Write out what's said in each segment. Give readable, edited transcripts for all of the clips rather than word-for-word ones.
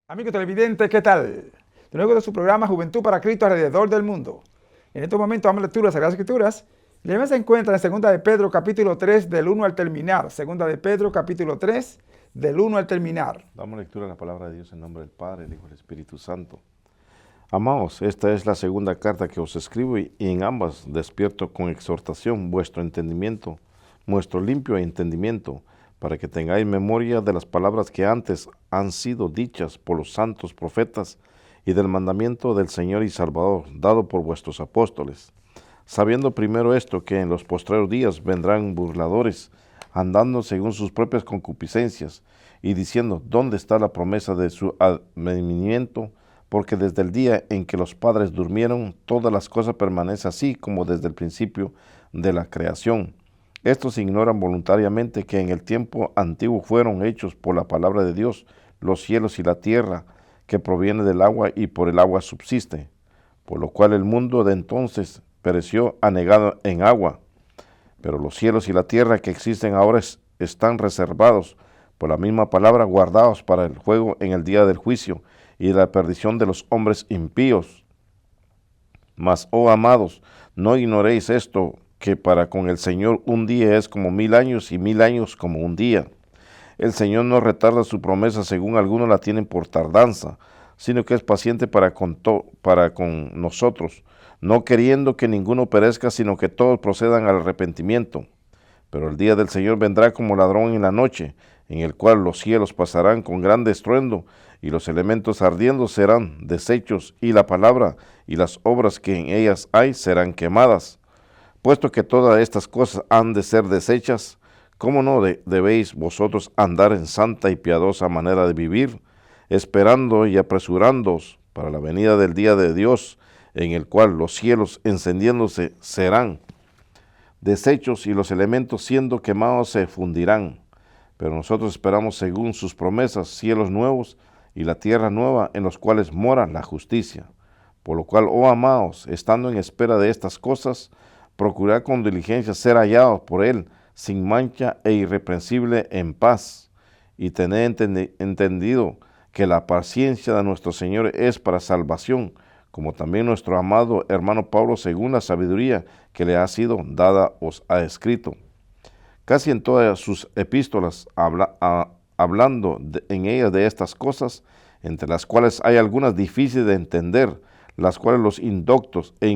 Amigos televidentes, ¿qué tal? De nuevo de su programa Juventud para Cristo alrededor del mundo. En estos momentos vamos a lectura de las Sagradas Escrituras. Y además se encuentra en 2 de Pedro capítulo 3 del 1 al terminar. 2 de Pedro capítulo 3 del 1 al terminar. Damos lectura a la palabra de Dios en nombre del Padre, el Hijo y el Espíritu Santo. Amados, esta es la segunda carta que os escribo y en ambas despierto con exhortación vuestro entendimiento, vuestro limpio entendimiento, para que tengáis memoria de las palabras que antes han sido dichas por los santos profetas y del mandamiento del Señor y Salvador, dado por vuestros apóstoles. Sabiendo primero esto, que en los postreros días vendrán burladores, andando según sus propias concupiscencias, y diciendo, ¿dónde está la promesa de su advenimiento? Porque desde el día en que los padres durmieron, todas las cosas permanecen así como desde el principio de la creación. Estos ignoran voluntariamente que en el tiempo antiguo fueron hechos por la palabra de Dios los cielos y la tierra, que proviene del agua y por el agua subsiste, por lo cual el mundo de entonces pereció anegado en agua. Pero los cielos y la tierra que existen ahora están reservados por la misma palabra, guardados para el fuego en el día del juicio y de la perdición de los hombres impíos. Mas, oh amados, no ignoréis esto, que para con el Señor un día es como 1000 años y 1000 años como un día. El Señor no retarda su promesa según algunos la tienen por tardanza, sino que es paciente para con nosotros, no queriendo que ninguno perezca, sino que todos procedan al arrepentimiento. Pero el día del Señor vendrá como ladrón en la noche, en el cual los cielos pasarán con grande estruendo, y los elementos ardiendo serán deshechos, y la palabra y las obras que en ellas hay serán quemadas. Puesto que todas estas cosas han de ser deshechas, ¿cómo no debéis vosotros andar en santa y piadosa manera de vivir, esperando y apresurándoos para la venida del día de Dios, en el cual los cielos encendiéndose serán deshechos y los elementos siendo quemados se fundirán? Pero nosotros esperamos según sus promesas cielos nuevos y la tierra nueva en los cuales mora la justicia. Por lo cual, oh amados, estando en espera de estas cosas, procurad con diligencia ser hallados por Él, sin mancha e irreprensible en paz, y tened entendido que la paciencia de nuestro Señor es para salvación, como también nuestro amado hermano Pablo, según la sabiduría que le ha sido dada, os ha escrito. Casi en todas sus epístolas, hablando en ellas de estas cosas, entre las cuales hay algunas difíciles de entender, las cuales los indoctos e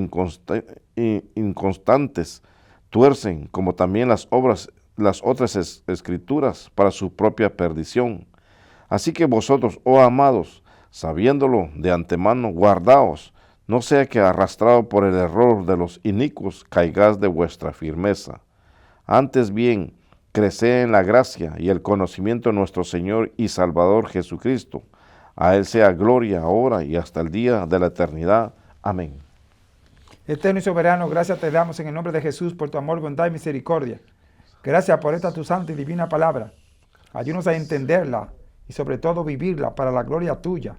inconstantes tuercen, como también las otras escrituras, para su propia perdición. Así que vosotros, oh amados, sabiéndolo de antemano, guardaos, no sea que arrastrado por el error de los inicuos caigáis de vuestra firmeza. Antes bien, creced en la gracia y el conocimiento de nuestro Señor y Salvador Jesucristo. A Él sea gloria ahora y hasta el día de la eternidad. Amén. Eterno y soberano, gracias te damos en el nombre de Jesús por tu amor, bondad y misericordia. Gracias por esta tu santa y divina palabra. Ayúdanos a entenderla y sobre todo vivirla para la gloria tuya.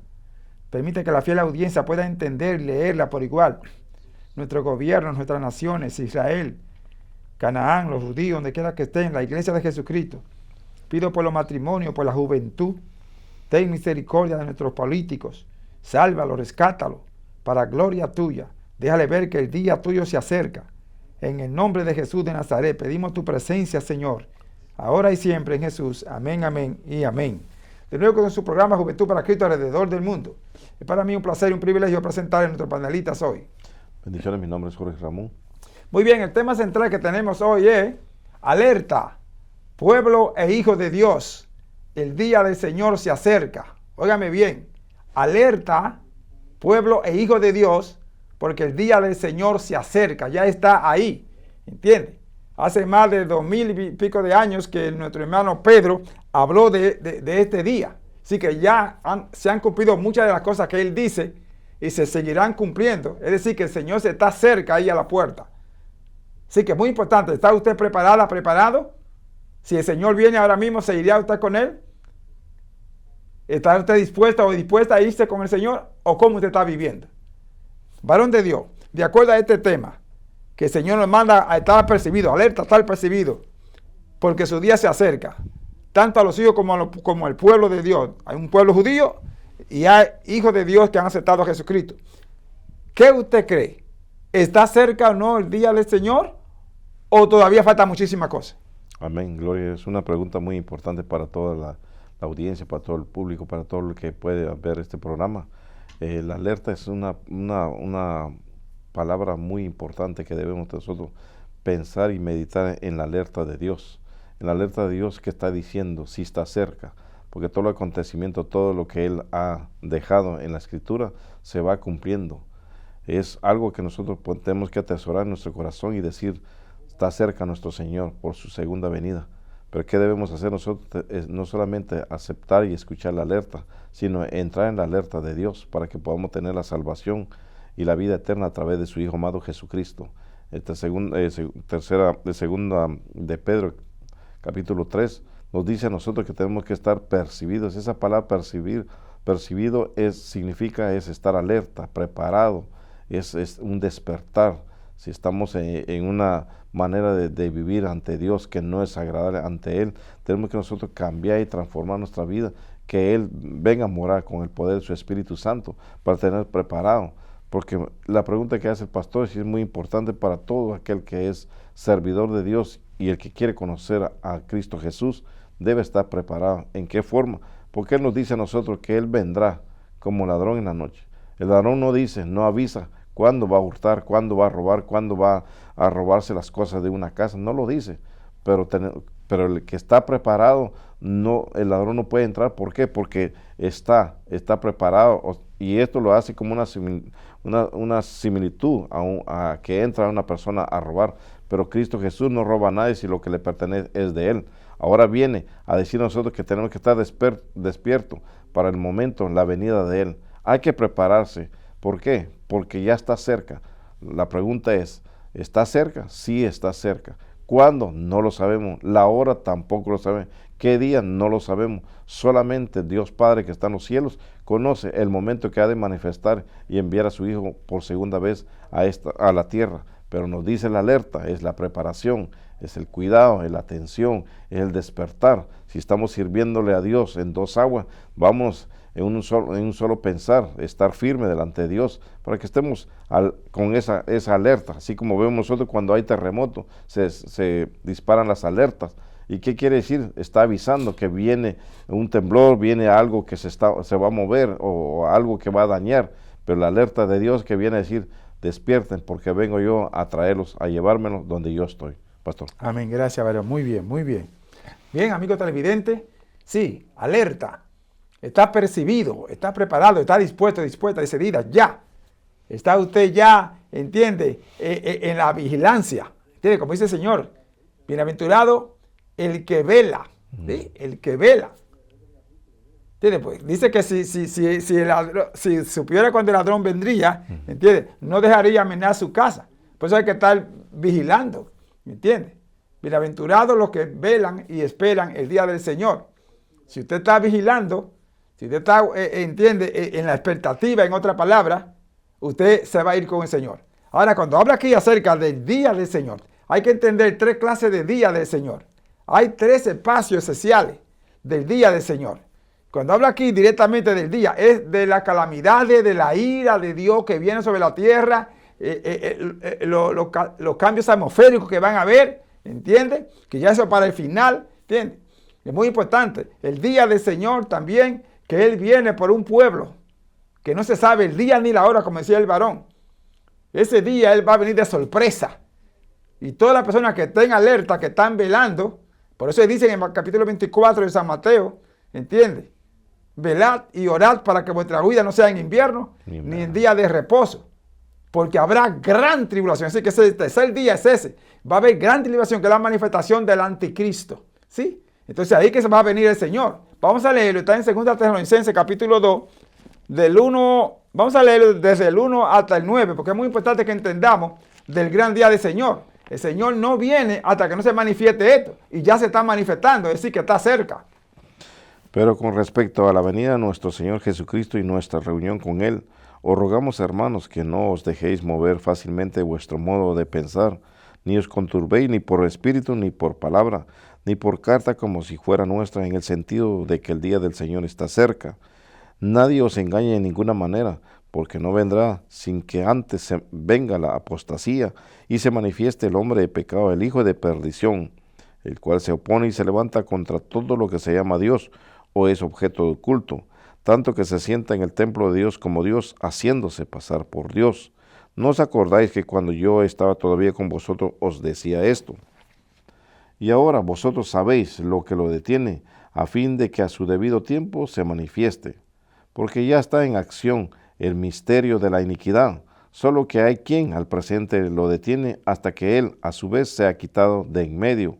Permite que la fiel audiencia pueda entender y leerla por igual. Nuestro gobierno, nuestras naciones, Israel, Canaán, los judíos, donde quiera que estén, la iglesia de Jesucristo. Pido por los matrimonios, por la juventud. Ten misericordia de nuestros políticos. Sálvalos, rescátalos, para gloria tuya. Déjale ver que el día tuyo se acerca. En el nombre de Jesús de Nazaret, pedimos tu presencia, Señor, ahora y siempre en Jesús. Amén, amén y amén. De nuevo con su programa Juventud para Cristo alrededor del mundo. Es para mí un placer y un privilegio presentar a nuestros panelistas hoy. Bendiciones, mi nombre es Jorge Ramón. Muy bien, el tema central que tenemos hoy es alerta, pueblo e hijo de Dios. El día del Señor se acerca. Óigame bien, alerta, pueblo e hijo de Dios, porque el día del Señor se acerca, ya está ahí, ¿entiende? Hace más de 2000 y pico de años que nuestro hermano Pedro habló de este día. Así que ya se han cumplido muchas de las cosas que él dice y se seguirán cumpliendo. Es decir, que el Señor se está cerca ahí a la puerta. Así que es muy importante, ¿está usted preparada, preparado? Si el Señor viene ahora mismo, ¿se iría usted con Él? ¿Está usted dispuesta o dispuesta a irse con el Señor? ¿O cómo usted está viviendo? Varón de Dios, de acuerdo a este tema, que el Señor nos manda a estar percibido, alerta, estar percibido, porque su día se acerca, tanto a los hijos como al pueblo de Dios. Hay un pueblo judío y hay hijos de Dios que han aceptado a Jesucristo. ¿Qué usted cree? ¿Está cerca o no el día del Señor? ¿O todavía falta muchísimas cosas? Amén, gloria. Es una pregunta muy importante para toda la audiencia, para todo el público, para todo el que puede ver este programa. La alerta es una palabra muy importante que debemos nosotros pensar y meditar en la alerta de Dios. En la alerta de Dios que está diciendo si está cerca, porque todo el acontecimiento, todo lo que Él ha dejado en la Escritura se va cumpliendo. Es algo que nosotros tenemos que atesorar en nuestro corazón y decir, está cerca nuestro Señor por su segunda venida. Pero ¿qué debemos hacer nosotros? No solamente aceptar y escuchar la alerta, sino entrar en la alerta de Dios para que podamos tener la salvación y la vida eterna a través de su Hijo amado Jesucristo. Segunda de Pedro, capítulo 3, nos dice a nosotros que tenemos que estar percibidos. Esa palabra percibido significa estar alerta, preparado, es un despertar. Si estamos en una manera de vivir ante Dios que no es agradable ante Él, tenemos que nosotros cambiar y transformar nuestra vida, que Él venga a morar con el poder de su Espíritu Santo para tener preparado. Porque la pregunta que hace el pastor es muy importante para todo aquel que es servidor de Dios y el que quiere conocer a Cristo Jesús, debe estar preparado. ¿En qué forma? Porque Él nos dice a nosotros que Él vendrá como ladrón en la noche. El ladrón no dice, no avisa cuándo va a hurtar, cuándo va a robar, cuándo va a robarse las cosas de una casa, no lo dice. Pero el que está preparado, el ladrón no puede entrar. ¿Por qué? Porque está preparado, y esto lo hace como una similitud a que entra una persona a robar. Pero Cristo Jesús no roba a nadie si lo que le pertenece es de Él. Ahora viene a decir a nosotros que tenemos que estar despiertos para el momento, la venida de Él. Hay que prepararse. ¿Por qué? Porque ya está cerca. La pregunta es, ¿está cerca? Sí, está cerca. ¿Cuándo? No lo sabemos. La hora tampoco lo sabemos. ¿Qué día? No lo sabemos. Solamente Dios Padre que está en los cielos conoce el momento que ha de manifestar y enviar a su Hijo por segunda vez a la tierra. Pero nos dice la alerta, es la preparación, es el cuidado, es la atención, es el despertar. Si estamos sirviéndole a Dios en dos aguas, vamos en un solo pensar, estar firme delante de Dios, para que estemos con esa alerta. Así como vemos nosotros cuando hay terremoto, se disparan las alertas. ¿Y qué quiere decir? Está avisando que viene un temblor, viene algo que se va a mover o algo que va a dañar. Pero la alerta de Dios que viene a decir, despierten porque vengo yo a traerlos, a llevármelos donde yo estoy. Pastor. Amén, gracias, Varón. Muy bien, muy bien. Bien, amigo televidente, sí, alerta. Está percibido, está preparado, está dispuesto, dispuesta, decidida, ya. Está usted ya, entiende, en la vigilancia. ¿Entiende? Como dice el Señor, bienaventurado el que vela, ¿sí? El que vela. ¿Entiende? Pues dice que si supiera cuando el ladrón vendría, ¿entiende? No dejaría menear su casa. Por eso hay que estar vigilando, ¿me entiende? Bienaventurados los que velan y esperan el día del Señor. Si usted está vigilando, si usted está, entiende, en la expectativa, en otra palabra, usted se va a ir con el Señor. Ahora, cuando habla aquí acerca del día del Señor, hay que entender 3 clases de día del Señor. Hay 3 espacios esenciales del día del Señor. Cuando habla aquí directamente del día, es de las calamidades, de la ira de Dios que viene sobre la tierra, los cambios atmosféricos que van a haber, ¿entiende? Que ya eso para el final, ¿entiende? Es muy importante. El día del Señor también, que Él viene por un pueblo, que no se sabe el día ni la hora, como decía el varón. Ese día Él va a venir de sorpresa. Y todas las personas que estén alerta, que están velando, por eso dicen en el capítulo 24 de San Mateo, ¿entiende? Velad y orad para que vuestra huida no sea en invierno, ni en día de reposo. Porque habrá gran tribulación. Así que ese tercer día es ese. Va a haber gran tribulación, que es la manifestación del anticristo. ¿Sí? Entonces ahí que se va a venir el Señor. Vamos a leerlo. Está en 2 Tesalonicenses capítulo 2. Vamos a leerlo desde el 1 hasta el 9. Porque es muy importante que entendamos del gran día del Señor. El Señor no viene hasta que no se manifieste esto. Y ya se está manifestando. Es decir, que está cerca. Pero con respecto a la venida de nuestro Señor Jesucristo y nuestra reunión con Él, os rogamos, hermanos, que no os dejéis mover fácilmente vuestro modo de pensar, ni os conturbéis ni por espíritu, ni por palabra, ni por carta como si fuera nuestra, en el sentido de que el día del Señor está cerca. Nadie os engañe en ninguna manera, porque no vendrá sin que antes venga la apostasía y se manifieste el hombre de pecado, el hijo de perdición, el cual se opone y se levanta contra todo lo que se llama Dios o es objeto de culto, tanto que se sienta en el templo de Dios como Dios, haciéndose pasar por Dios. ¿No os acordáis que cuando yo estaba todavía con vosotros os decía esto? Y ahora vosotros sabéis lo que lo detiene, a fin de que a su debido tiempo se manifieste, porque ya está en acción el misterio de la iniquidad, solo que hay quien al presente lo detiene hasta que él a su vez sea quitado de en medio.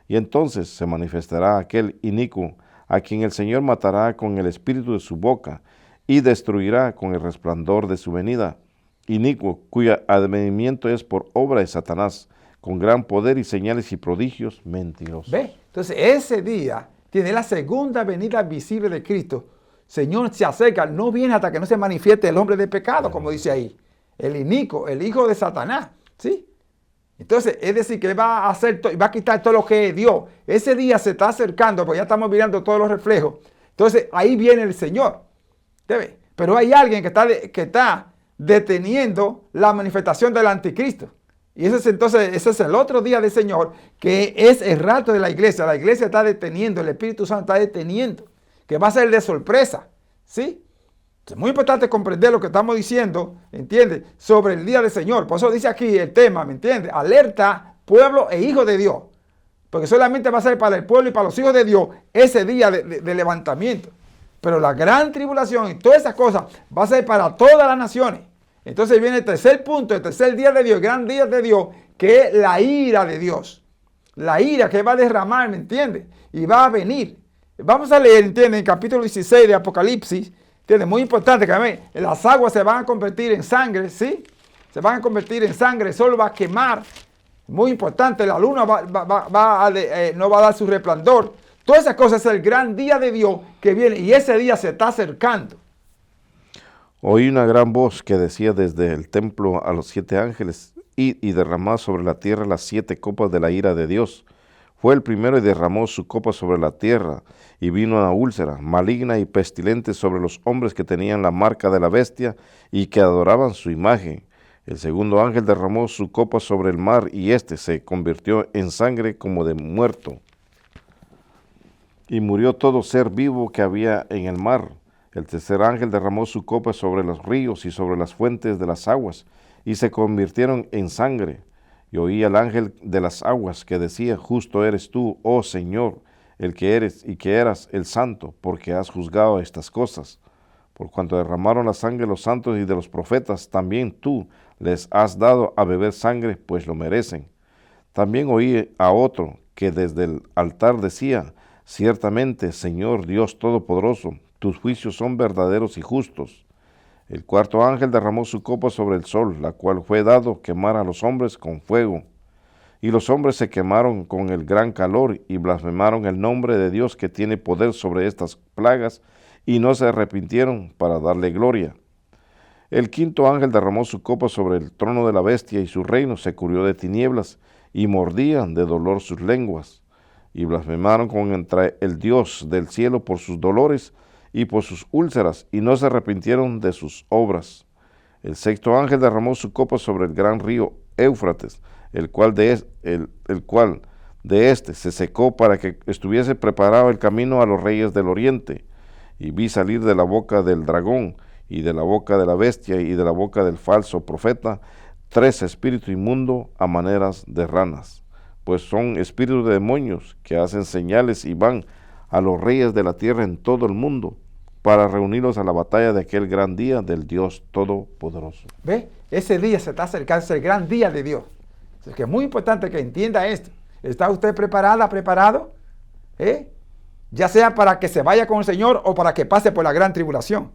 Y entonces se manifestará aquel inicuo, a quien el Señor matará con el espíritu de su boca, y destruirá con el resplandor de su venida, inicuo, cuyo advenimiento es por obra de Satanás, con gran poder y señales y prodigios mentirosos. ¿Ve? Entonces ese día tiene la segunda venida visible de Cristo. Señor se acerca, no viene hasta que no se manifieste el hombre de pecado, como dice ahí. El inicuo, el hijo de Satanás, ¿sí? Entonces, es decir, que va a hacer va a quitar todo lo que es Dios. Ese día se está acercando, porque ya estamos mirando todos los reflejos. Entonces, ahí viene el Señor. ¿Ve? Pero hay alguien que está deteniendo la manifestación del anticristo. Y ese es el otro día del Señor, que es el rato de la iglesia. La iglesia está deteniendo, el Espíritu Santo está deteniendo, que va a ser de sorpresa, ¿sí? Es muy importante comprender lo que estamos diciendo, ¿entiendes? Sobre el día del Señor. Por eso dice aquí el tema, ¿me entiendes? Alerta, pueblo e hijo de Dios. Porque solamente va a ser para el pueblo y para los hijos de Dios ese día de levantamiento. Pero la gran tribulación y todas esas cosas va a ser para todas las naciones. Entonces viene el tercer punto, el tercer día de Dios, el gran día de Dios, que es la ira de Dios. La ira que va a derramar, ¿me entiendes? Y va a venir. Vamos a leer, ¿entiendes? En capítulo 16 de Apocalipsis. ¿Entiendes? Muy importante que las aguas se van a convertir en sangre, ¿sí? Se van a convertir en sangre, el sol va a quemar. Muy importante, la luna no va a dar su resplandor. Todas esas cosas es el gran día de Dios que viene y ese día se está acercando. Oí una gran voz que decía desde el templo a los 7 ángeles, y derramad sobre la tierra las 7 copas de la ira de Dios. Fue el primero y derramó su copa sobre la tierra, y vino una úlcera maligna y pestilente sobre los hombres que tenían la marca de la bestia y que adoraban su imagen. El segundo ángel derramó su copa sobre el mar, y éste se convirtió en sangre como de muerto. Y murió todo ser vivo que había en el mar. El tercer ángel derramó su copa sobre los ríos y sobre las fuentes de las aguas, y se convirtieron en sangre. Y oí al ángel de las aguas que decía: justo eres tú, oh Señor, el que eres y que eras el santo, porque has juzgado estas cosas. Por cuanto derramaron la sangre de los santos y de los profetas, también tú les has dado a beber sangre, pues lo merecen. También oí a otro que desde el altar decía: ciertamente, Señor Dios Todopoderoso, tus juicios son verdaderos y justos. El cuarto ángel derramó su copa sobre el sol, la cual fue dado quemar a los hombres con fuego. Y los hombres se quemaron con el gran calor y blasfemaron el nombre de Dios que tiene poder sobre estas plagas, y no se arrepintieron para darle gloria. El quinto ángel derramó su copa sobre el trono de la bestia, y su reino se cubrió de tinieblas, y mordían de dolor sus lenguas. Y blasfemaron contra el Dios del cielo por sus dolores y por sus úlceras, y no se arrepintieron de sus obras. El sexto ángel derramó su copa sobre el gran río Éufrates, el cual de este se secó para que estuviese preparado el camino a los reyes del oriente. Y vi salir de la boca del dragón, y de la boca de la bestia, y de la boca del falso profeta, 3 espíritus inmundos a maneras de ranas, pues son espíritus de demonios que hacen señales y van a los reyes de la tierra en todo el mundo, para reunirlos a la batalla de aquel gran día del Dios Todopoderoso. ¿Ve? Ese día se está acercando, es el gran día de Dios. Es que es muy importante que entienda esto. ¿Está usted preparada, preparado? Ya sea para que se vaya con el Señor o para que pase por la gran tribulación.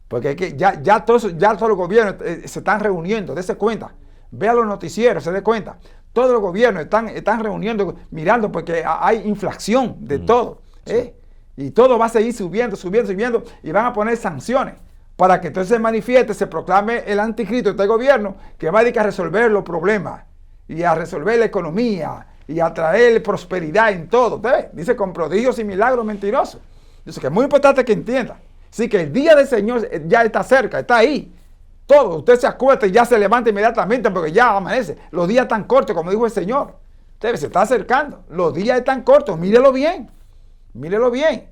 Porque es que ya todos los gobiernos se están reuniendo, dése cuenta. Vea los noticieros, se dé cuenta. Todos los gobiernos están reuniendo, mirando, porque hay inflación de todo. Sí. Y todo va a seguir subiendo, y van a poner sanciones para que entonces se manifieste, se proclame el anticristo, este gobierno, que va a dedicar a resolver los problemas y a resolver la economía y a traer prosperidad en todo. ¿Ve? Dice con prodigios y milagros mentirosos. Dice que es muy importante que entienda. Así que el día del Señor ya está cerca, está ahí. Todo, usted se acuesta y ya se levanta inmediatamente porque ya amanece. Los días están cortos, como dijo el Señor. Usted se está acercando. Los días están cortos, mírelo bien. Mírelo bien.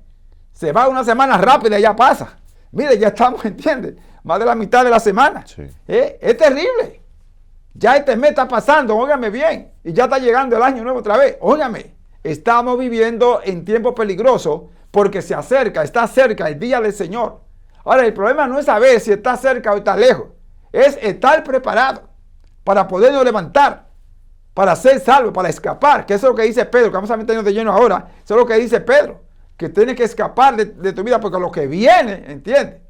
Se va una semana rápida y ya pasa. Mire, ya estamos, ¿entiende? Más de la mitad de la semana. Sí. Es terrible. Ya este mes está pasando, óigame bien. Y ya está llegando el año nuevo otra vez. Óigame, estamos viviendo en tiempos peligrosos porque se acerca, está cerca el día del Señor. Ahora, el problema no es saber si está cerca o está lejos. Es estar preparado para podernos levantar, para ser salvo, para escapar. Que eso es lo que dice Pedro, que vamos a meternos de lleno ahora. Eso es lo que dice Pedro, que tienes que escapar de tu vida porque lo que viene, ¿entiendes?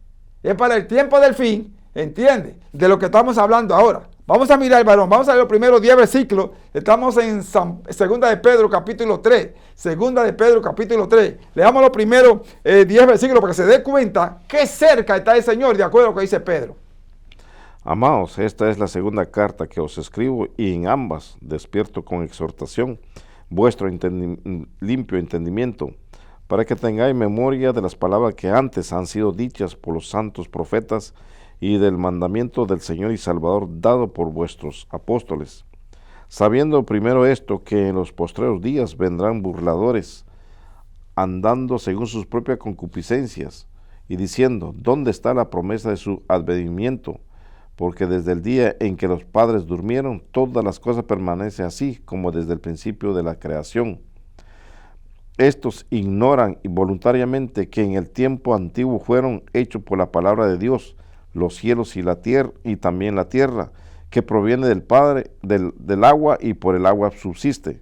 Es para el tiempo del fin, ¿entiendes? De lo que estamos hablando ahora. Vamos a mirar, varón, vamos a ver los primeros 10 versículos. Estamos en Segunda de Pedro, capítulo 3. Segunda de Pedro, capítulo 3. Leamos los primeros 10 versículos para que se dé cuenta qué cerca está el Señor, de acuerdo a lo que dice Pedro. Amados, esta es la segunda carta que os escribo, y en ambas despierto con exhortación vuestro limpio entendimiento, para que tengáis memoria de las palabras que antes han sido dichas por los santos profetas, y del mandamiento del Señor y Salvador dado por vuestros apóstoles, sabiendo primero esto, que en los postreros días vendrán burladores, andando según sus propias concupiscencias, y diciendo, ¿dónde está la promesa de su advenimiento? Porque desde el día en que los padres durmieron, todas las cosas permanecen así, como desde el principio de la creación. Estos ignoran voluntariamente que en el tiempo antiguo fueron hechos por la palabra de Dios los cielos y la tierra, y también la tierra, que proviene del Padre, del agua, y por el agua subsiste.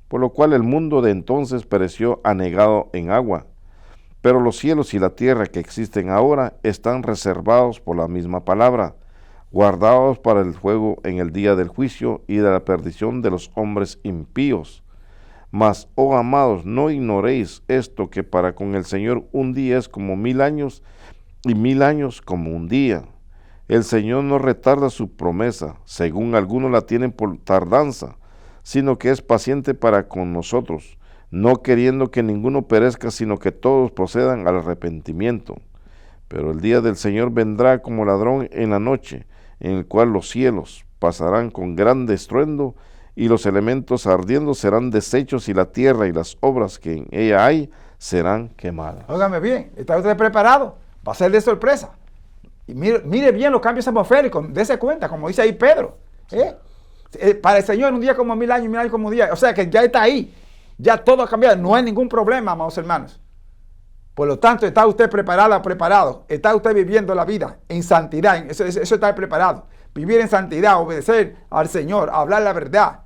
Por lo cual el mundo de entonces pereció anegado en agua. Pero los cielos y la tierra que existen ahora están reservados por la misma palabra, guardados para el fuego en el día del juicio y de la perdición de los hombres impíos. Mas, oh amados, no ignoréis esto, que para con el Señor un día es como 1000 años, y 1000 años como un día. El Señor no retarda su promesa, según algunos la tienen por tardanza, sino que es paciente para con nosotros, no queriendo que ninguno perezca, sino que todos procedan al arrepentimiento. Pero el día del Señor vendrá como ladrón en la noche, en el cual los cielos pasarán con grande estruendo, y los elementos ardiendo serán deshechos, y la tierra y las obras que en ella hay serán quemadas. Óigame bien, ¿está usted preparado? Va a ser de sorpresa. Y mire bien los cambios atmosféricos, dése cuenta, como dice ahí Pedro. Para el Señor un día como 1000 años, 1000 años como un día. O sea que ya está ahí, ya todo ha cambiado, no hay ningún problema, amados hermanos. Por lo tanto, está usted preparada, preparado, está usted viviendo la vida en santidad, eso está preparado. Vivir en santidad, obedecer al Señor, hablar la verdad.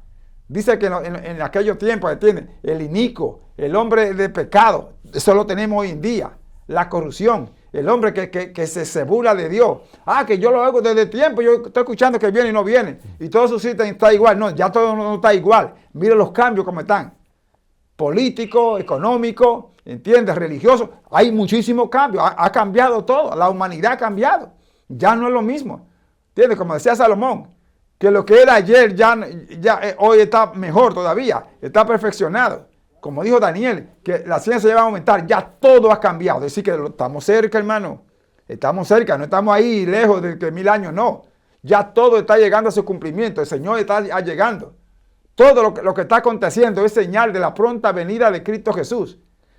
Dice que en aquellos tiempos, ¿entienden? El inicuo, el hombre de pecado, eso lo tenemos hoy en día. La corrupción, el hombre que se burla de Dios. Que yo lo hago desde tiempo, yo estoy escuchando que viene y no viene. Y todo su sistema está igual. No, ya todo no está igual. Mire los cambios como están. Político, económico, ¿entiendes? Religioso. Hay muchísimos cambios. Ha cambiado todo. La humanidad ha cambiado. Ya no es lo mismo. ¿Entiendes? Como decía Salomón, que lo que era ayer hoy está mejor todavía. Está perfeccionado. Como dijo Daniel, que la ciencia va a aumentar, ya todo ha cambiado. Es decir, que estamos cerca, hermano. Estamos cerca, no estamos ahí lejos de que 1000 años, no. Ya todo está llegando a su cumplimiento, el Señor está llegando. Todo lo que está aconteciendo es señal de la pronta venida de Cristo Jesús.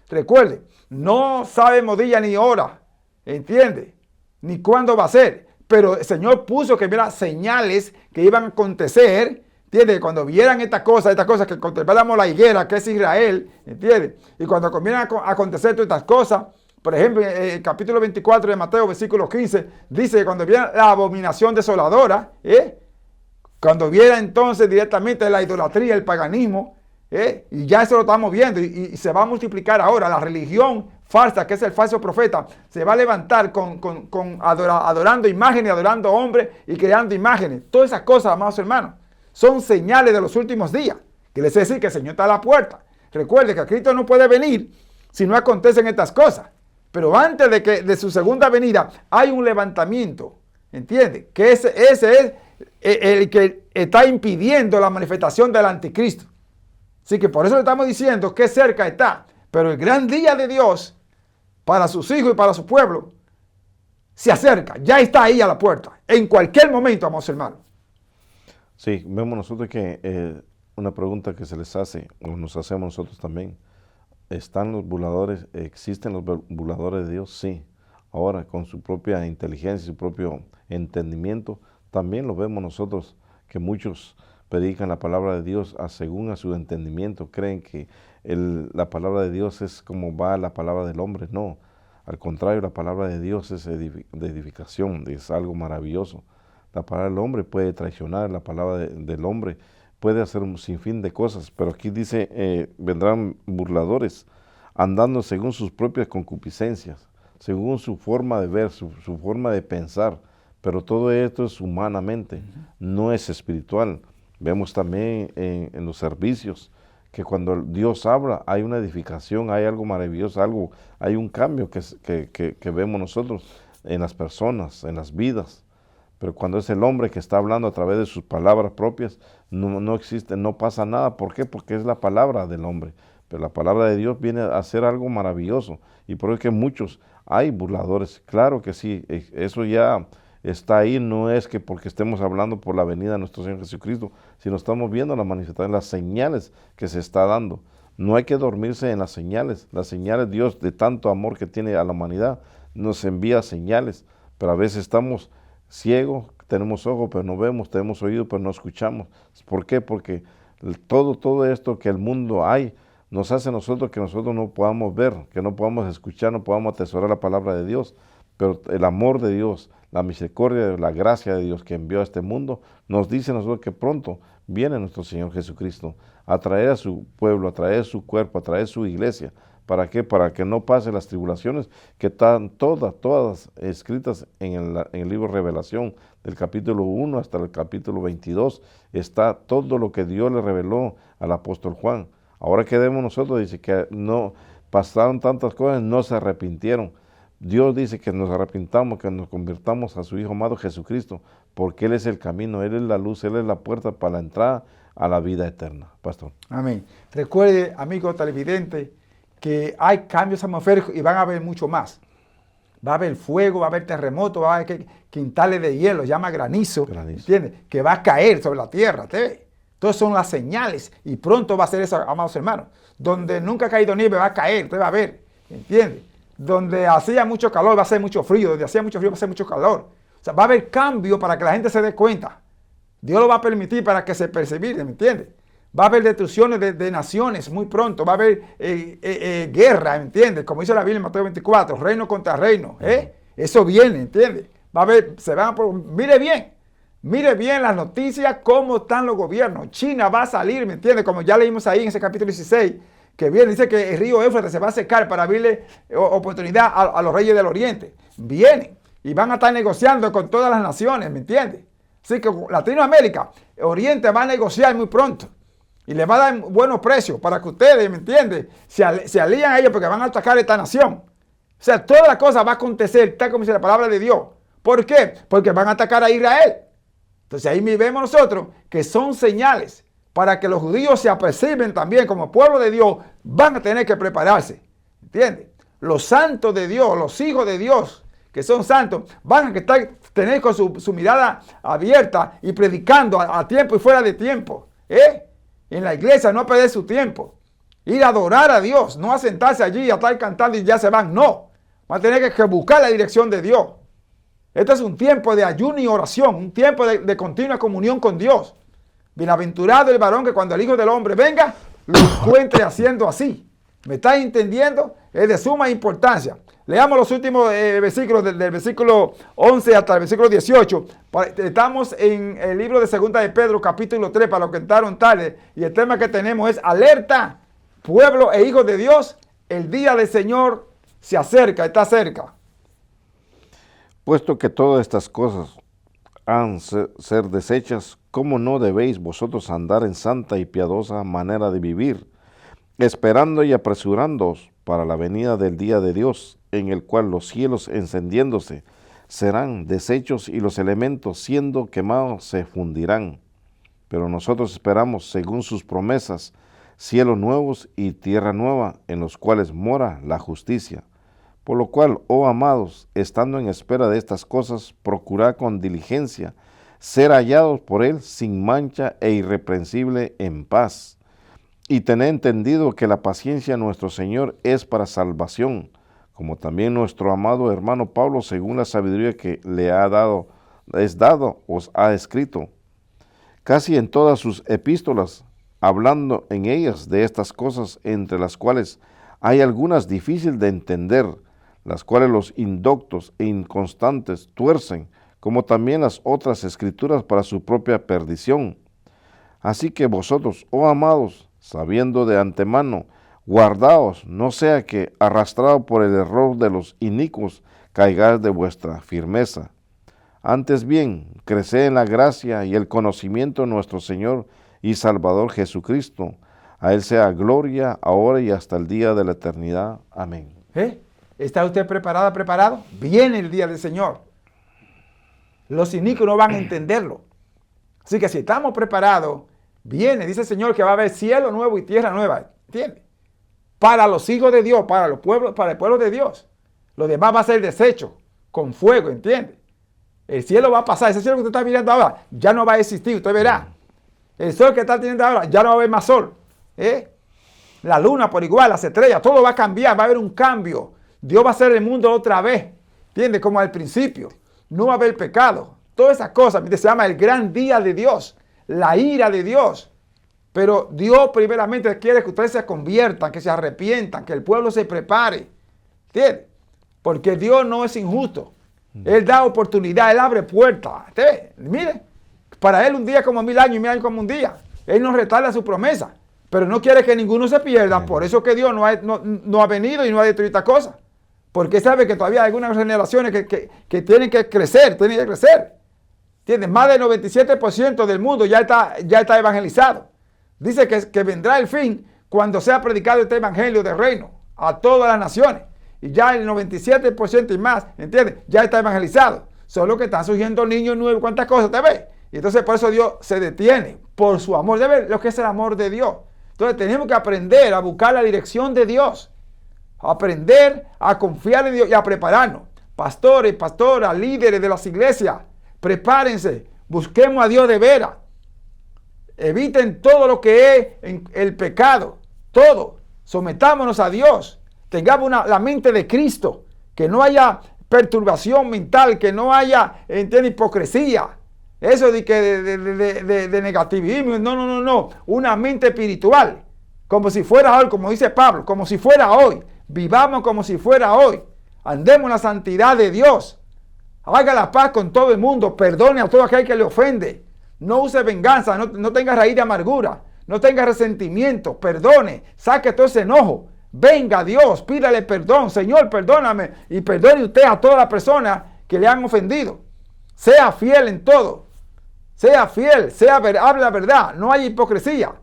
Recuerde, no sabemos día ni hora, ¿entiende? Ni cuándo va a ser. Pero el Señor puso que hubiera señales que iban a acontecer. ¿Entiendes? Cuando vieran estas cosas que contemplamos la higuera, que es Israel, ¿entiendes? Y cuando comienzan a acontecer todas estas cosas, por ejemplo, en el capítulo 24 de Mateo, versículo 15, dice que cuando vieran la abominación desoladora, cuando vieran entonces directamente la idolatría, el paganismo, y ya eso lo estamos viendo, y se va a multiplicar ahora la religión falsa, que es el falso profeta, se va a levantar adorando imágenes, adorando hombres y creando imágenes. Todas esas cosas, amados hermanos, son señales de los últimos días. Quiere decir que el Señor está a la puerta. Recuerde que Cristo no puede venir si no acontecen estas cosas. Pero antes de su segunda venida hay un levantamiento. ¿Entiende? Que ese es el que está impidiendo la manifestación del anticristo. Así que por eso le estamos diciendo que cerca está. Pero el gran día de Dios para sus hijos y para su pueblo se acerca, ya está ahí a la puerta. En cualquier momento, amados hermanos. Sí, vemos nosotros que una pregunta que se les hace, o nos hacemos nosotros también, ¿están los burladores, existen los burladores de Dios? Sí. Ahora, con su propia inteligencia, su propio entendimiento, también lo vemos nosotros, que muchos predican la palabra de Dios según a su entendimiento, creen que la palabra de Dios es como va la palabra del hombre. No, al contrario, la palabra de Dios es de edificación, es algo maravilloso. La palabra del hombre puede traicionar, la palabra del hombre puede hacer un sinfín de cosas, pero aquí dice, vendrán burladores, andando según sus propias concupiscencias, según su forma de ver, su forma de pensar, pero todo esto es humanamente, no es espiritual. Vemos también en los servicios que cuando Dios habla hay una edificación, hay algo maravilloso, hay un cambio que vemos nosotros en las personas, en las vidas. Pero cuando es el hombre que está hablando a través de sus palabras propias, no existe, no pasa nada. ¿Por qué? Porque es la palabra del hombre. Pero la palabra de Dios viene a hacer algo maravilloso. Y por eso es que muchos hay burladores. Claro que sí, eso ya está ahí. No es que porque estemos hablando por la venida de nuestro Señor Jesucristo, sino estamos viendo la manifestación, las señales que se está dando. No hay que dormirse en las señales. Las señales, Dios, de tanto amor que tiene a la humanidad, nos envía señales. Pero a veces estamos ciegos, tenemos ojos pero no vemos, tenemos oídos pero no escuchamos. ¿Por qué? Porque todo esto que el mundo hay nos hace a nosotros que nosotros no podamos ver, que no podamos escuchar, no podamos atesorar la palabra de Dios. Pero el amor de Dios, la misericordia, la gracia de Dios que envió a este mundo, nos dice a nosotros que pronto viene nuestro Señor Jesucristo a traer a su pueblo, a traer su cuerpo, a traer su iglesia. ¿Para qué? Para que no pasen las tribulaciones que están todas escritas en el libro de Revelación, del capítulo 1 hasta el capítulo 22. Está todo lo que Dios le reveló al apóstol Juan. Ahora que vemos nosotros, dice que no pasaron tantas cosas, no se arrepintieron. Dios dice que nos arrepintamos, que nos convirtamos a su Hijo amado Jesucristo, porque Él es el camino, Él es la luz, Él es la puerta para la entrada a la vida eterna. Pastor. Amén. Recuerde, amigo televidente, que hay cambios atmosféricos y van a haber mucho más. Va a haber fuego, va a haber terremoto, va a haber quintales de hielo, llama granizo. ¿Entiendes? Que va a caer sobre la tierra. Todas son las señales y pronto va a ser eso, amados hermanos. Donde nunca ha caído nieve va a caer, usted va a ver. ¿Entiendes? Donde hacía mucho calor va a ser mucho frío, donde hacía mucho frío va a ser mucho calor. O sea, va a haber cambio para que la gente se dé cuenta. Dios lo va a permitir para que se persevere, ¿me entiendes? Va a haber destrucciones de naciones muy pronto, va a haber guerra, ¿me entiendes? Como dice la Biblia en Mateo 24, reino contra reino, Eso viene, ¿entiendes? Va a haber, mire bien las noticias, cómo están los gobiernos. China va a salir, ¿me entiendes? Como ya leímos ahí en ese capítulo 16, que viene, dice que el río Éufrates se va a secar para abrirle oportunidad a los reyes del Oriente. Vienen y van a estar negociando con todas las naciones, ¿me entiendes? Así que Latinoamérica, Oriente va a negociar muy pronto. Y le va a dar buenos precios para que ustedes, ¿me entienden? Se alían a ellos porque van a atacar esta nación. O sea, toda la cosa va a acontecer, tal como dice la palabra de Dios. ¿Por qué? Porque van a atacar a Israel. Entonces ahí vemos nosotros que son señales para que los judíos se aperciben también como pueblo de Dios, van a tener que prepararse. ¿Entiendes? Los santos de Dios, los hijos de Dios, que son santos, van a tener con su mirada abierta y predicando a tiempo y fuera de tiempo. En la iglesia, no a perder su tiempo. Ir a adorar a Dios, no a sentarse allí a estar cantando y ya se van. No, van a tener que buscar la dirección de Dios. Este es un tiempo de ayuno y oración, un tiempo de continua comunión con Dios. Bienaventurado el varón que cuando el Hijo del Hombre venga, lo encuentre haciendo así. ¿Me está entendiendo? Es de suma importancia. Leamos los últimos versículos, del versículo 11 hasta el versículo 18. Estamos en el libro de Segunda de Pedro, capítulo 3, para los que entraron tarde. Y el tema que tenemos es alerta, pueblo e hijos de Dios. El día del Señor se acerca, está cerca. Puesto que todas estas cosas han ser deshechas, ¿cómo no debéis vosotros andar en santa y piadosa manera de vivir, esperando y apresurándoos para la venida del día de Dios, en el cual los cielos encendiéndose serán deshechos y los elementos siendo quemados se fundirán? Pero nosotros esperamos, según sus promesas, cielos nuevos y tierra nueva, en los cuales mora la justicia. Por lo cual, oh amados, estando en espera de estas cosas, procurad con diligencia ser hallados por Él sin mancha e irreprensible en paz. Y tened entendido que la paciencia de nuestro Señor es para salvación, como también nuestro amado hermano Pablo, según la sabiduría que le ha dado, os ha escrito. Casi en todas sus epístolas, hablando en ellas de estas cosas, entre las cuales hay algunas difíciles de entender, las cuales los indoctos e inconstantes tuercen, como también las otras escrituras para su propia perdición. Así que vosotros, oh amados, sabiendo de antemano, guardaos, no sea que, arrastrado por el error de los inicuos, caigáis de vuestra firmeza. Antes bien, creced en la gracia y el conocimiento de nuestro Señor y Salvador Jesucristo. A Él sea gloria, ahora y hasta el día de la eternidad. Amén. ¿Está usted preparado? Viene el día del Señor. Los inicuos no van a entenderlo. Así que si estamos preparados, viene, dice el Señor, que va a haber cielo nuevo y tierra nueva. ¿Entiende? Para los hijos de Dios, para el pueblo de Dios. Lo demás va a ser deshecho, con fuego, ¿entiende? El cielo va a pasar. Ese cielo que usted está mirando ahora ya no va a existir, usted verá. El sol que está teniendo ahora ya no va a haber más sol. La luna por igual, las estrellas, todo va a cambiar, va a haber un cambio. Dios va a hacer el mundo otra vez, ¿entiende? Como al principio. No va a haber pecado. Todas esas cosas, se llama el gran día de Dios, la ira de Dios. Pero Dios primeramente quiere que ustedes se conviertan, que se arrepientan, que el pueblo se prepare. ¿Entiende? Porque Dios no es injusto. Él da oportunidad, Él abre puertas. Mire, para Él un día como 1000 años y 1000 años como un día. Él no retarda su promesa, pero no quiere que ninguno se pierda. Por eso que Dios no ha venido y no ha destruido esta cosa. Porque sabe que todavía hay algunas generaciones que tienen que crecer, ¿Entiendes? Más del 97% del mundo ya está evangelizado. Dice que vendrá el fin cuando sea predicado este evangelio del reino a todas las naciones. Y ya el 97% y más, ¿entiendes? Ya está evangelizado. Solo que están surgiendo niños nuevos, cuántas cosas, ¿te ves? Y entonces por eso Dios se detiene, por su amor. ¿Debe ver lo que es el amor de Dios? Entonces tenemos que aprender a buscar la dirección de Dios. Aprender a confiar en Dios y a prepararnos. Pastores, pastoras, líderes de las iglesias, prepárense, busquemos a Dios de veras. Eviten todo lo que es el pecado, todo. Sometámonos a Dios. Tengamos la mente de Cristo, que no haya perturbación mental, que no haya hipocresía. Eso de negativismo, no. Una mente espiritual, como si fuera hoy, como dice Pablo, como si fuera hoy. Vivamos como si fuera hoy. Andemos en la santidad de Dios. Haga la paz con todo el mundo. Perdone a todo aquel que le ofende. No use venganza. No tenga raíz de amargura. No tenga resentimiento. Perdone. Saque todo ese enojo. Venga a Dios. Pídale perdón. Señor, perdóname. Y perdone usted a todas las personas que le han ofendido. Sea fiel en todo. Sea fiel. Hable la verdad. No hay hipocresía.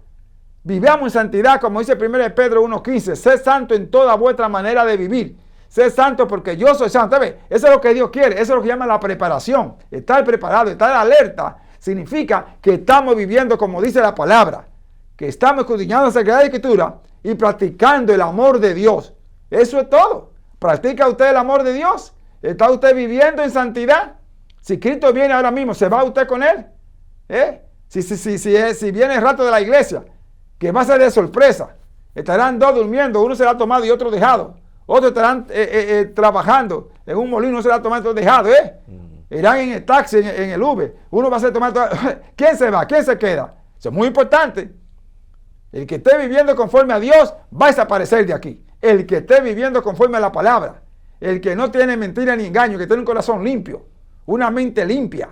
Vivamos en santidad, como dice 1 Pedro 1:15. Sed santo en toda vuestra manera de vivir. Sed santo porque yo soy santo. ¿Sabes? Eso es lo que Dios quiere. Eso es lo que llama la preparación. Estar preparado, estar alerta, significa que estamos viviendo como dice la palabra. Que estamos escudriñando la Sagrada Escritura y practicando el amor de Dios. Eso es todo. ¿Practica usted el amor de Dios? ¿Está usted viviendo en santidad? Si Cristo viene ahora mismo, ¿se va usted con Él? Si viene el rato de la iglesia, que va a ser de sorpresa. Estarán dos durmiendo, uno será tomado y otro dejado. Otros estarán trabajando en un molino, uno será tomado y otro dejado. Irán en el taxi, en el Uber. Uno va a ser tomado. ¿Quién se va? ¿Quién se queda? Eso es muy importante. El que esté viviendo conforme a Dios va a desaparecer de aquí. El que esté viviendo conforme a la palabra. El que no tiene mentira ni engaño, que tiene un corazón limpio. Una mente limpia.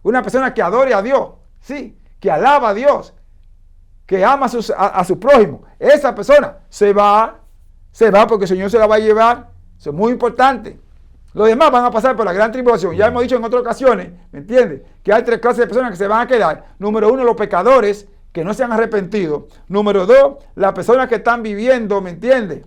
Una persona que adore a Dios. Sí, que alaba a Dios. Que ama a su prójimo. Esa persona se va porque el Señor se la va a llevar. Eso es muy importante. Los demás van a pasar por la gran tribulación. Ya hemos dicho en otras ocasiones, ¿me entiendes? Que hay 3 clases de personas que se van a quedar. Número 1, los pecadores que no se han arrepentido. Número 2, las personas que están viviendo, ¿me entiendes?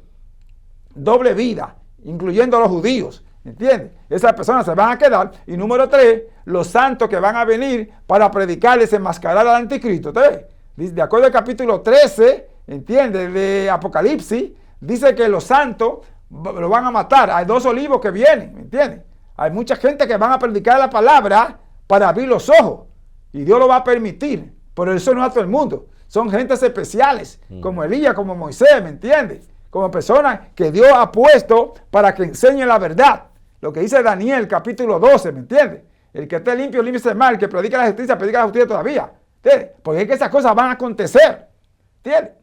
Doble vida, incluyendo a los judíos, ¿me entiendes? Esas personas se van a quedar. Y número 3, los santos que van a venir para predicar y desenmascarar al anticristo. ¿Te ves? De acuerdo al capítulo 13, ¿entiendes? De Apocalipsis, dice que los santos lo van a matar. Hay 2 olivos que vienen, ¿me entiendes? Hay mucha gente que van a predicar la palabra para abrir los ojos. Y Dios lo va a permitir. Pero eso no es a todo el mundo. Son gentes especiales, como Elías, como Moisés, ¿me entiendes? Como personas que Dios ha puesto para que enseñen la verdad. Lo que dice Daniel, capítulo 12, ¿me entiendes? El que esté limpio, límpiese mal. El que predica la justicia todavía. ¿Entiendes? Porque es que esas cosas van a acontecer. ¿Entiendes?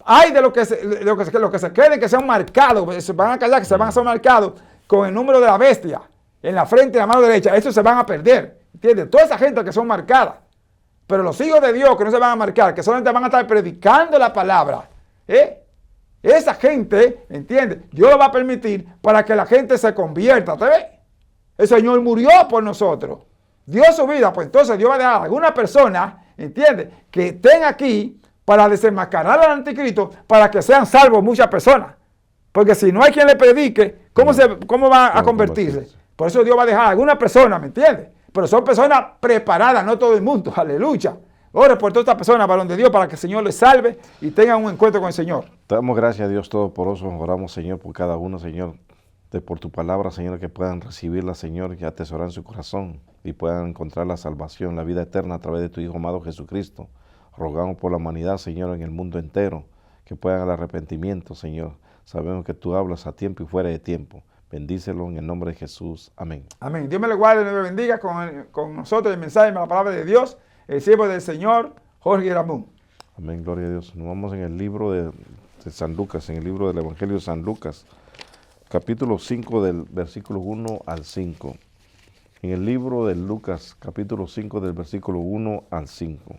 Hay de lo que se queden, que sean marcados, se van a callar, que se van a ser marcados con el número de la bestia en la frente y la mano derecha. Esos se van a perder. ¿Entiendes? Toda esa gente que son marcadas. Pero los hijos de Dios que no se van a marcar, que solamente van a estar predicando la palabra. Esa gente, ¿entiendes? Dios lo va a permitir para que la gente se convierta. ¿Te ves? El Señor murió por nosotros. Dio su vida. Pues entonces Dios va a dejar a alguna persona, ¿entiendes? Que estén aquí para desenmascarar al anticristo, para que sean salvos muchas personas. Porque si no hay quien le predique, ¿cómo va a convertirse? Por eso Dios va a dejar a alguna persona, ¿me entiendes? Pero son personas preparadas, no todo el mundo. Aleluya. Ore por todas estas personas, varón de Dios, para que el Señor les salve y tengan un encuentro con el Señor. Te damos gracias a Dios Todopoderoso. Oramos, Señor, por cada uno, Señor, por tu palabra, Señor, que puedan recibirla, Señor, y atesorar en su corazón y puedan encontrar la salvación, la vida eterna a través de tu Hijo amado Jesucristo. Rogamos por la humanidad, Señor, en el mundo entero, que puedan al arrepentimiento, Señor. Sabemos que tú hablas a tiempo y fuera de tiempo. Bendícelo en el nombre de Jesús. Amén. Amén. Dios me le guarde y me bendiga con nosotros el mensaje de la palabra de Dios, el siervo del Señor, Jorge Ramón. Amén, gloria a Dios. Nos vamos en el libro de San Lucas, en el libro del Evangelio de San Lucas, capítulo 5 del versículo 1 al 5. En el libro de Lucas, capítulo 5 del versículo 1 al 5.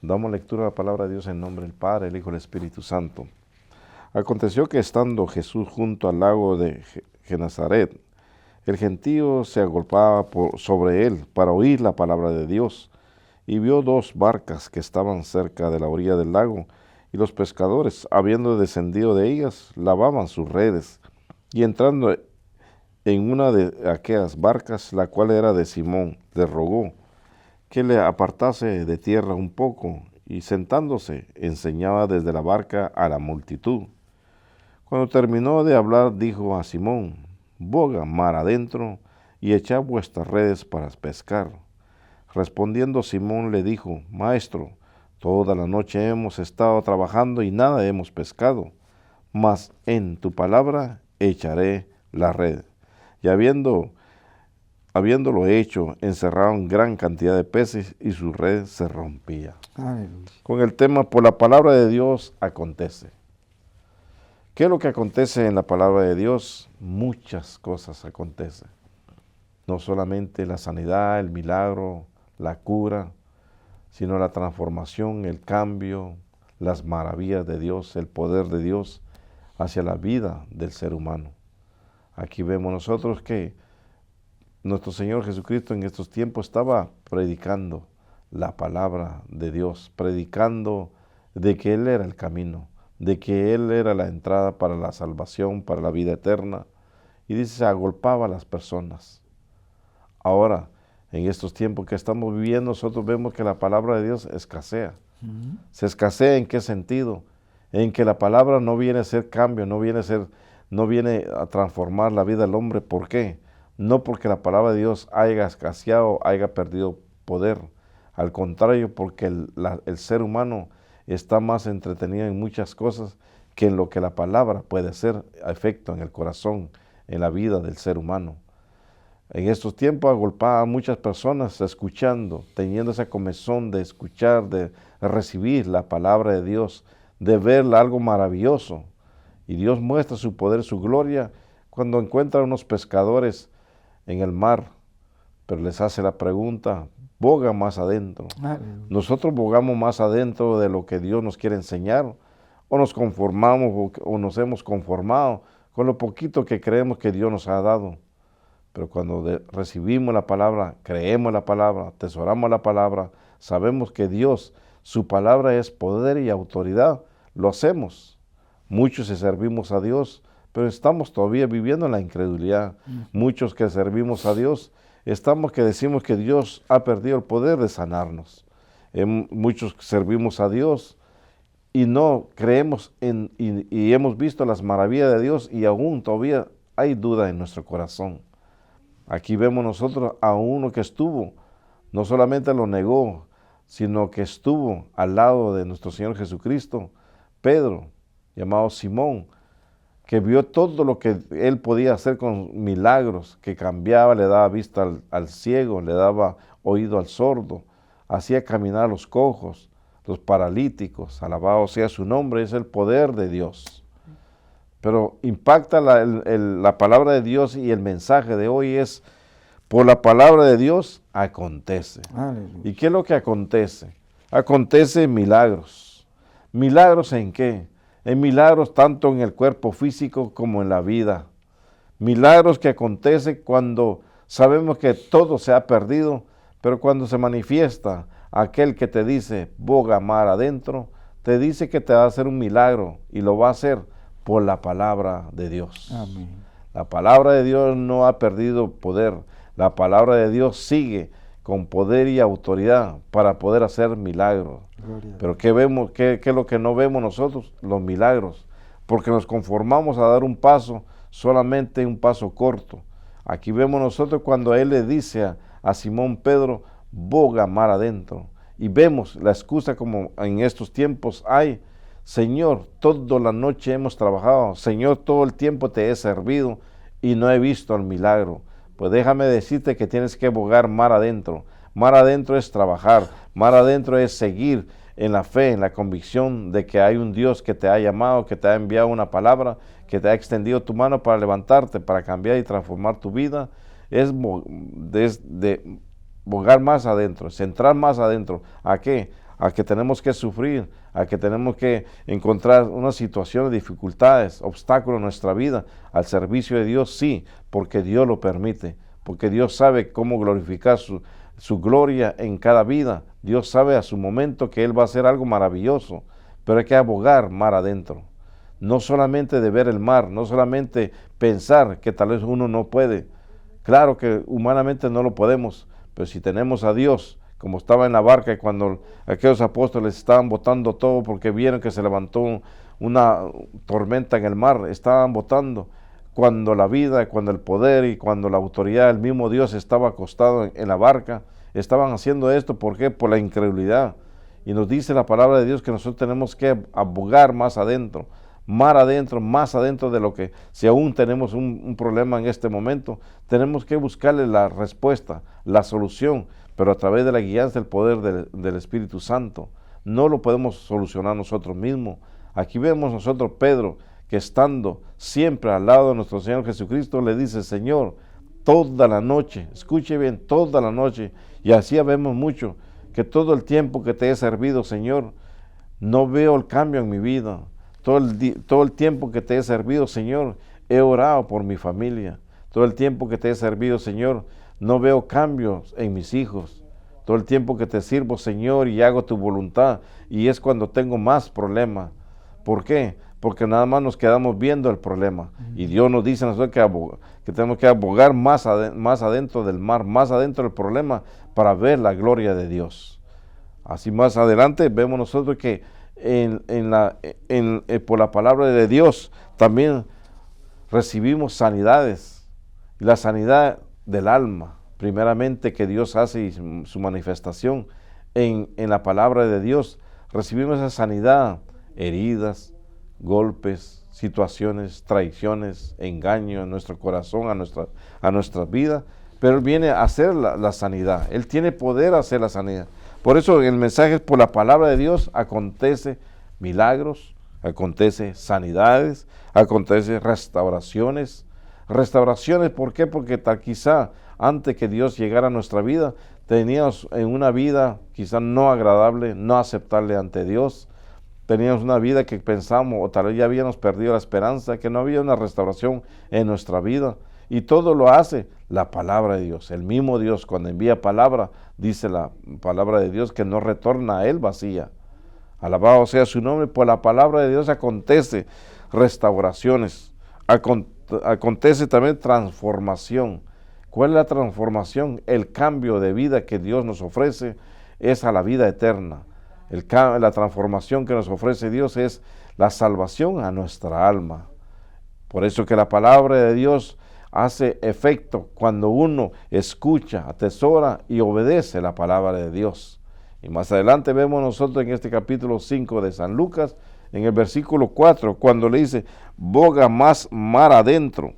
Damos lectura a la palabra de Dios en nombre del Padre, el Hijo y el Espíritu Santo. Aconteció que estando Jesús junto al lago de Genezaret, el gentío se agolpaba sobre él para oír la palabra de Dios, y vio 2 barcas que estaban cerca de la orilla del lago, y los pescadores, habiendo descendido de ellas, lavaban sus redes, y entrando en una de aquellas barcas, la cual era de Simón, le rogó que le apartase de tierra un poco, y sentándose enseñaba desde la barca a la multitud. Cuando terminó de hablar, dijo a Simón: boga mar adentro y echad vuestras redes para pescar. Respondiendo Simón le dijo: Maestro, toda la noche hemos estado trabajando y nada hemos pescado, mas en tu palabra echaré la red. Y habiéndolo hecho, encerraron gran cantidad de peces y su red se rompía. Aleluya. Con el tema, por la palabra de Dios acontece. ¿Qué es lo que acontece en la palabra de Dios? Muchas cosas acontecen. No solamente la sanidad, el milagro, la cura, sino la transformación, el cambio, las maravillas de Dios, el poder de Dios hacia la vida del ser humano. Aquí vemos nosotros que nuestro Señor Jesucristo en estos tiempos estaba predicando la palabra de Dios, predicando de que Él era el camino, de que Él era la entrada para la salvación, para la vida eterna. Y dice, se agolpaba a las personas. Ahora, en estos tiempos que estamos viviendo, nosotros vemos que la palabra de Dios escasea. ¿Se escasea en qué sentido? En que la palabra no viene a ser cambio, no viene a transformar la vida del hombre. ¿Por qué? No porque la palabra de Dios haya escaseado, haya perdido poder. Al contrario, porque el ser humano está más entretenido en muchas cosas que en lo que la palabra puede hacer efecto en el corazón, en la vida del ser humano. En estos tiempos agolpaba a muchas personas escuchando, teniendo esa comezón de escuchar, de recibir la palabra de Dios, de ver algo maravilloso. Y Dios muestra su poder, su gloria, cuando encuentra a unos pescadores en el mar, pero les hace la pregunta: boga más adentro. Nosotros bogamos más adentro de lo que Dios nos quiere enseñar, o nos conformamos o nos hemos conformado con lo poquito que creemos que Dios nos ha dado. Pero cuando recibimos la palabra, creemos la palabra, atesoramos la palabra, sabemos que Dios, su palabra es poder y autoridad, lo hacemos. Muchos servimos a Dios, pero estamos todavía viviendo en la incredulidad. Muchos que servimos a Dios, estamos que decimos que Dios ha perdido el poder de sanarnos. Muchos que servimos a Dios y no creemos y hemos visto las maravillas de Dios y aún todavía hay duda en nuestro corazón. Aquí vemos nosotros a uno que estuvo, no solamente lo negó, sino que estuvo al lado de nuestro Señor Jesucristo, Pedro, llamado Simón, que vio todo lo que él podía hacer con milagros, que cambiaba, le daba vista al ciego, le daba oído al sordo, hacía caminar a los cojos, los paralíticos, alabado sea su nombre, es el poder de Dios. Pero impacta la palabra de Dios y el mensaje de hoy es, por la palabra de Dios acontece. Aleluya. ¿Y qué es lo que acontece? Acontece milagros. ¿Milagros en qué? En milagros tanto en el cuerpo físico como en la vida. Milagros que acontecen cuando sabemos que todo se ha perdido, pero cuando se manifiesta aquel que te dice, boga mar adentro, te dice que te va a hacer un milagro y lo va a hacer por la palabra de Dios. Amén. La palabra de Dios no ha perdido poder. La palabra de Dios sigue con poder y autoridad para poder hacer milagros. Pero ¿qué vemos? ¿Qué es lo que no vemos nosotros? Los milagros. Porque nos conformamos a dar un paso, solamente un paso corto. Aquí vemos nosotros cuando Él le dice a Simón Pedro, boga mar adentro. Y vemos la excusa como en estos tiempos hay, Señor, toda la noche hemos trabajado, Señor, todo el tiempo te he servido y no he visto el milagro. Pues déjame decirte que tienes que bogar mar adentro. Mar adentro es trabajar, mar adentro es seguir en la fe, en la convicción de que hay un Dios que te ha llamado, que te ha enviado una palabra, que te ha extendido tu mano para levantarte, para cambiar y transformar tu vida. Es de bogar más adentro, centrar más adentro. ¿A qué? A que tenemos que sufrir, a que tenemos que encontrar unas situaciones, dificultades, obstáculos en nuestra vida, al servicio de Dios, sí, porque Dios lo permite, porque Dios sabe cómo glorificar su gloria en cada vida. Dios sabe a su momento que Él va a hacer algo maravilloso, pero hay que abogar mar adentro. No solamente de ver el mar, no solamente pensar que tal vez uno no puede. Claro que humanamente no lo podemos, pero si tenemos a Dios, como estaba en la barca y cuando aquellos apóstoles estaban botando todo porque vieron que se levantó una tormenta en el mar, estaban botando, cuando la vida, cuando el poder y cuando la autoridad, el mismo Dios estaba acostado en la barca, estaban haciendo esto, ¿por qué? Por la incredulidad. Y nos dice la palabra de Dios que nosotros tenemos que abogar más adentro, más adentro de lo que, si aún tenemos un problema en este momento, tenemos que buscarle la respuesta, la solución, pero a través de la guianza del poder del Espíritu Santo. No lo podemos solucionar nosotros mismos. Aquí vemos nosotros Pedro, que estando siempre al lado de nuestro Señor Jesucristo, le dice, Señor, toda la noche, escuche bien, toda la noche, y así vemos mucho, que todo el tiempo que te he servido, Señor, no veo el cambio en mi vida. Todo el tiempo que te he servido, Señor, he orado por mi familia. Todo el tiempo que te he servido, Señor, no veo cambios en mis hijos. Todo el tiempo que te sirvo, Señor, y hago tu voluntad, y es cuando tengo más problemas. ¿Por qué? Porque nada más nos quedamos viendo el problema. Y Dios nos dice a nosotros que tenemos que abogar más adentro del mar, más adentro del problema, para ver la gloria de Dios. Así más adelante vemos nosotros que por la palabra de Dios también recibimos sanidades. La sanidad del alma, primeramente, que Dios hace su manifestación en la palabra de Dios. Recibimos esa sanidad, heridas, golpes, situaciones, traiciones, engaño en nuestro corazón, a nuestra vida, pero Él viene a hacer la sanidad. Él tiene poder a hacer la sanidad. Por eso el mensaje es, por la palabra de Dios acontece milagros, acontece sanidades, acontece restauraciones. Restauraciones, ¿por qué? Porque quizá antes que Dios llegara a nuestra vida, teníamos en una vida quizá no agradable, no aceptable ante Dios. Teníamos una vida que pensamos, o tal vez ya habíamos perdido la esperanza, que no había una restauración en nuestra vida. Y todo lo hace la palabra de Dios. El mismo Dios, cuando envía palabra, dice la palabra de Dios que no retorna a Él vacía. Alabado sea su nombre. Por la palabra de Dios acontece restauraciones, acontece también transformación. ¿Cuál es la transformación? El cambio de vida que Dios nos ofrece es a la vida eterna. La transformación que nos ofrece Dios es la salvación a nuestra alma. Por eso que la palabra de Dios hace efecto cuando uno escucha, atesora y obedece la palabra de Dios. Y más adelante vemos nosotros en este capítulo 5 de San Lucas, en el versículo 4, cuando le dice, boga más mar adentro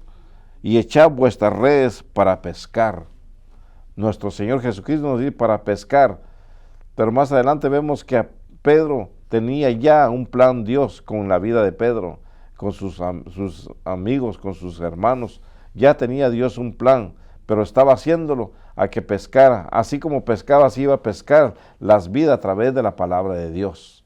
y echad vuestras redes para pescar. Nuestro Señor Jesucristo nos dice para pescar, pero más adelante vemos que Pedro tenía ya un plan Dios con la vida de Pedro, con sus amigos, con sus hermanos. Ya tenía Dios un plan, pero estaba haciéndolo a que pescara. Así como pescaba, así iba a pescar las vidas a través de la palabra de Dios.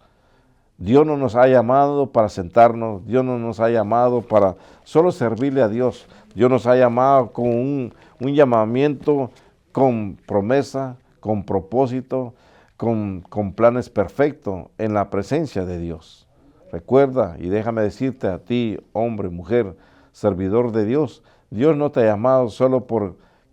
Dios no nos ha llamado para sentarnos, Dios no nos ha llamado para solo servirle a Dios. Dios nos ha llamado con un llamamiento con promesa, con propósito, con planes perfectos en la presencia de Dios. Recuerda, y déjame decirte a ti, hombre, mujer, servidor de Dios, Dios no te ha llamado solo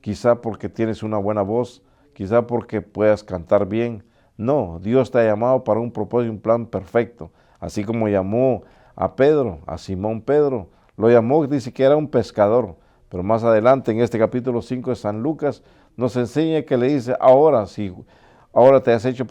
quizá porque tienes una buena voz, quizá porque puedas cantar bien. No, Dios te ha llamado para un propósito y un plan perfecto. Así como llamó a Pedro, a Simón Pedro, lo llamó, dice que era un pescador. Pero más adelante, en este capítulo 5 de San Lucas, nos enseña que le dice, ahora te has hecho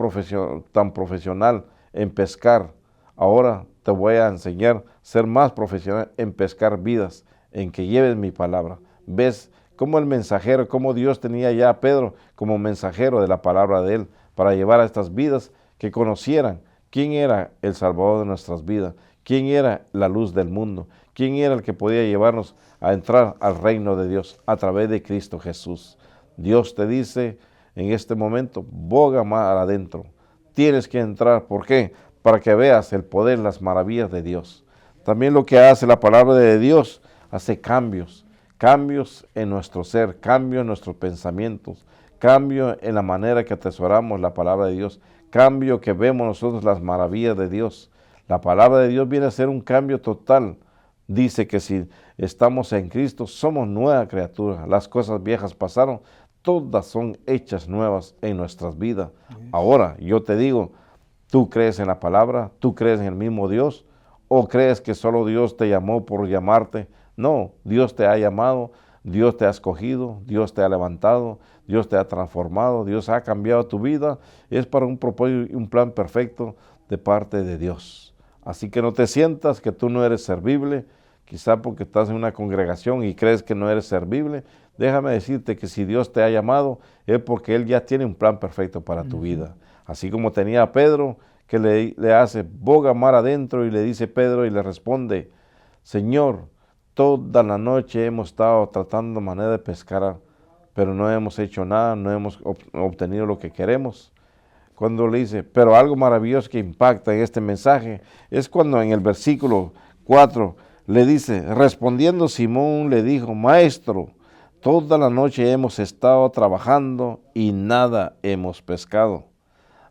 tan profesional en pescar, ahora te voy a enseñar a ser más profesional en pescar vidas, en que lleves mi palabra. ¿Ves cómo el mensajero, cómo Dios tenía ya a Pedro como mensajero de la palabra de él, para llevar a estas vidas que conocieran quién era el Salvador de nuestras vidas, quién era la luz del mundo, quién era el que podía llevarnos a entrar al reino de Dios a través de Cristo Jesús? Dios te dice en este momento, boga mar adentro. Tienes que entrar, ¿por qué? Para que veas el poder, las maravillas de Dios. También lo que hace la palabra de Dios, hace cambios en nuestro ser, cambios en nuestros pensamientos, cambio en la manera que atesoramos la palabra de Dios, cambio que vemos nosotros las maravillas de Dios. La palabra de Dios viene a ser un cambio total. Dice que si estamos en Cristo, somos nueva criatura. Las cosas viejas pasaron, todas son hechas nuevas en nuestras vidas. Ahora, yo te digo, ¿tú crees en la palabra? ¿Tú crees en el mismo Dios? ¿O crees que solo Dios te llamó por llamarte? No, Dios te ha llamado, Dios te ha escogido, Dios te ha levantado, Dios te ha transformado, Dios ha cambiado tu vida. Es para un propósito y un plan perfecto de parte de Dios. Así que no te sientas que tú no eres servible, quizá porque estás en una congregación y crees que no eres servible. Déjame decirte que si Dios te ha llamado, es porque Él ya tiene un plan perfecto para tu vida. Así como tenía a Pedro, que le hace boga mar adentro, y le dice Pedro y le responde, Señor, toda la noche hemos estado tratando manera de pescar, pero no hemos hecho nada, no hemos obtenido lo que queremos. Cuando le dice, pero algo maravilloso que impacta en este mensaje, es cuando en el versículo 4 le dice, respondiendo Simón le dijo, Maestro, toda la noche hemos estado trabajando y nada hemos pescado,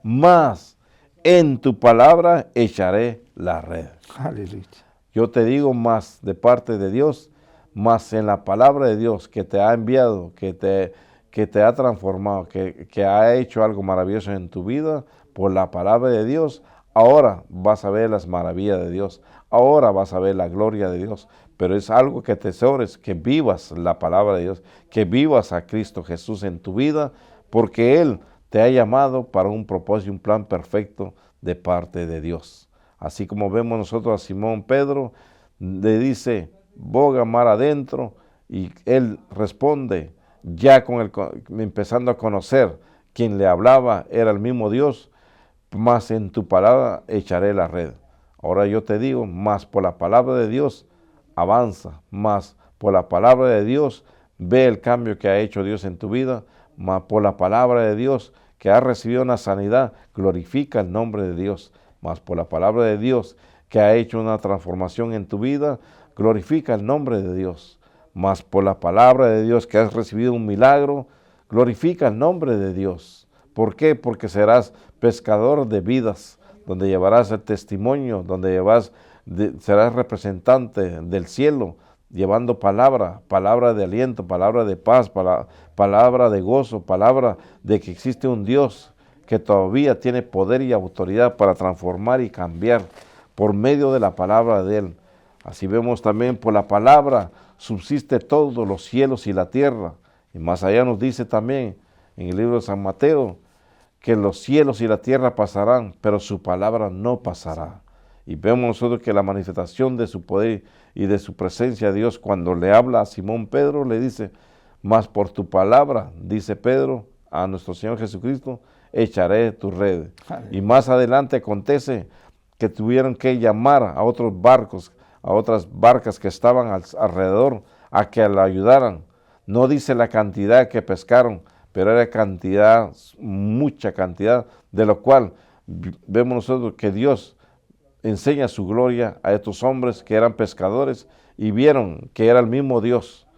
mas en tu palabra echaré la red. Aleluya. Yo te digo más de parte de Dios, más en la palabra de Dios que te ha enviado, que te ha transformado, que ha hecho algo maravilloso en tu vida, por la palabra de Dios, ahora vas a ver las maravillas de Dios, ahora vas a ver la gloria de Dios, pero es algo que atesores, que vivas la palabra de Dios, que vivas a Cristo Jesús en tu vida, porque Él te ha llamado para un propósito y un plan perfecto de parte de Dios. Así como vemos nosotros a Simón Pedro, le dice, boga mar adentro, y él responde, ya empezando a conocer quien le hablaba era el mismo Dios, más en tu palabra echaré la red. Ahora yo te digo, más por la palabra de Dios avanza, más por la palabra de Dios ve el cambio que ha hecho Dios en tu vida, más por la palabra de Dios que has recibido una sanidad, glorifica el nombre de Dios. Mas por la palabra de Dios que ha hecho una transformación en tu vida, glorifica el nombre de Dios. Mas por la palabra de Dios que has recibido un milagro, glorifica el nombre de Dios. ¿Por qué? Porque serás pescador de vidas, donde llevarás el testimonio, donde serás representante del cielo, llevando palabra de aliento, palabra de paz, palabra de gozo, palabra de que existe un Dios que todavía tiene poder y autoridad para transformar y cambiar por medio de la palabra de Él. Así vemos también, por la palabra subsiste todos los cielos y la tierra. Y más allá nos dice también en el libro de San Mateo que los cielos y la tierra pasarán, pero su palabra no pasará. Y vemos nosotros que la manifestación de su poder y de su presencia de Dios, cuando le habla a Simón Pedro, le dice: mas por tu palabra, dice Pedro a nuestro Señor Jesucristo, echaré tu red. Y más adelante acontece que tuvieron que llamar a otros barcos, a otras barcas que estaban alrededor, a que la ayudaran. No dice la cantidad que pescaron, pero era cantidad, mucha cantidad, de lo cual vemos nosotros que Dios enseña su gloria a estos hombres que eran pescadores y vieron que era el mismo Dios.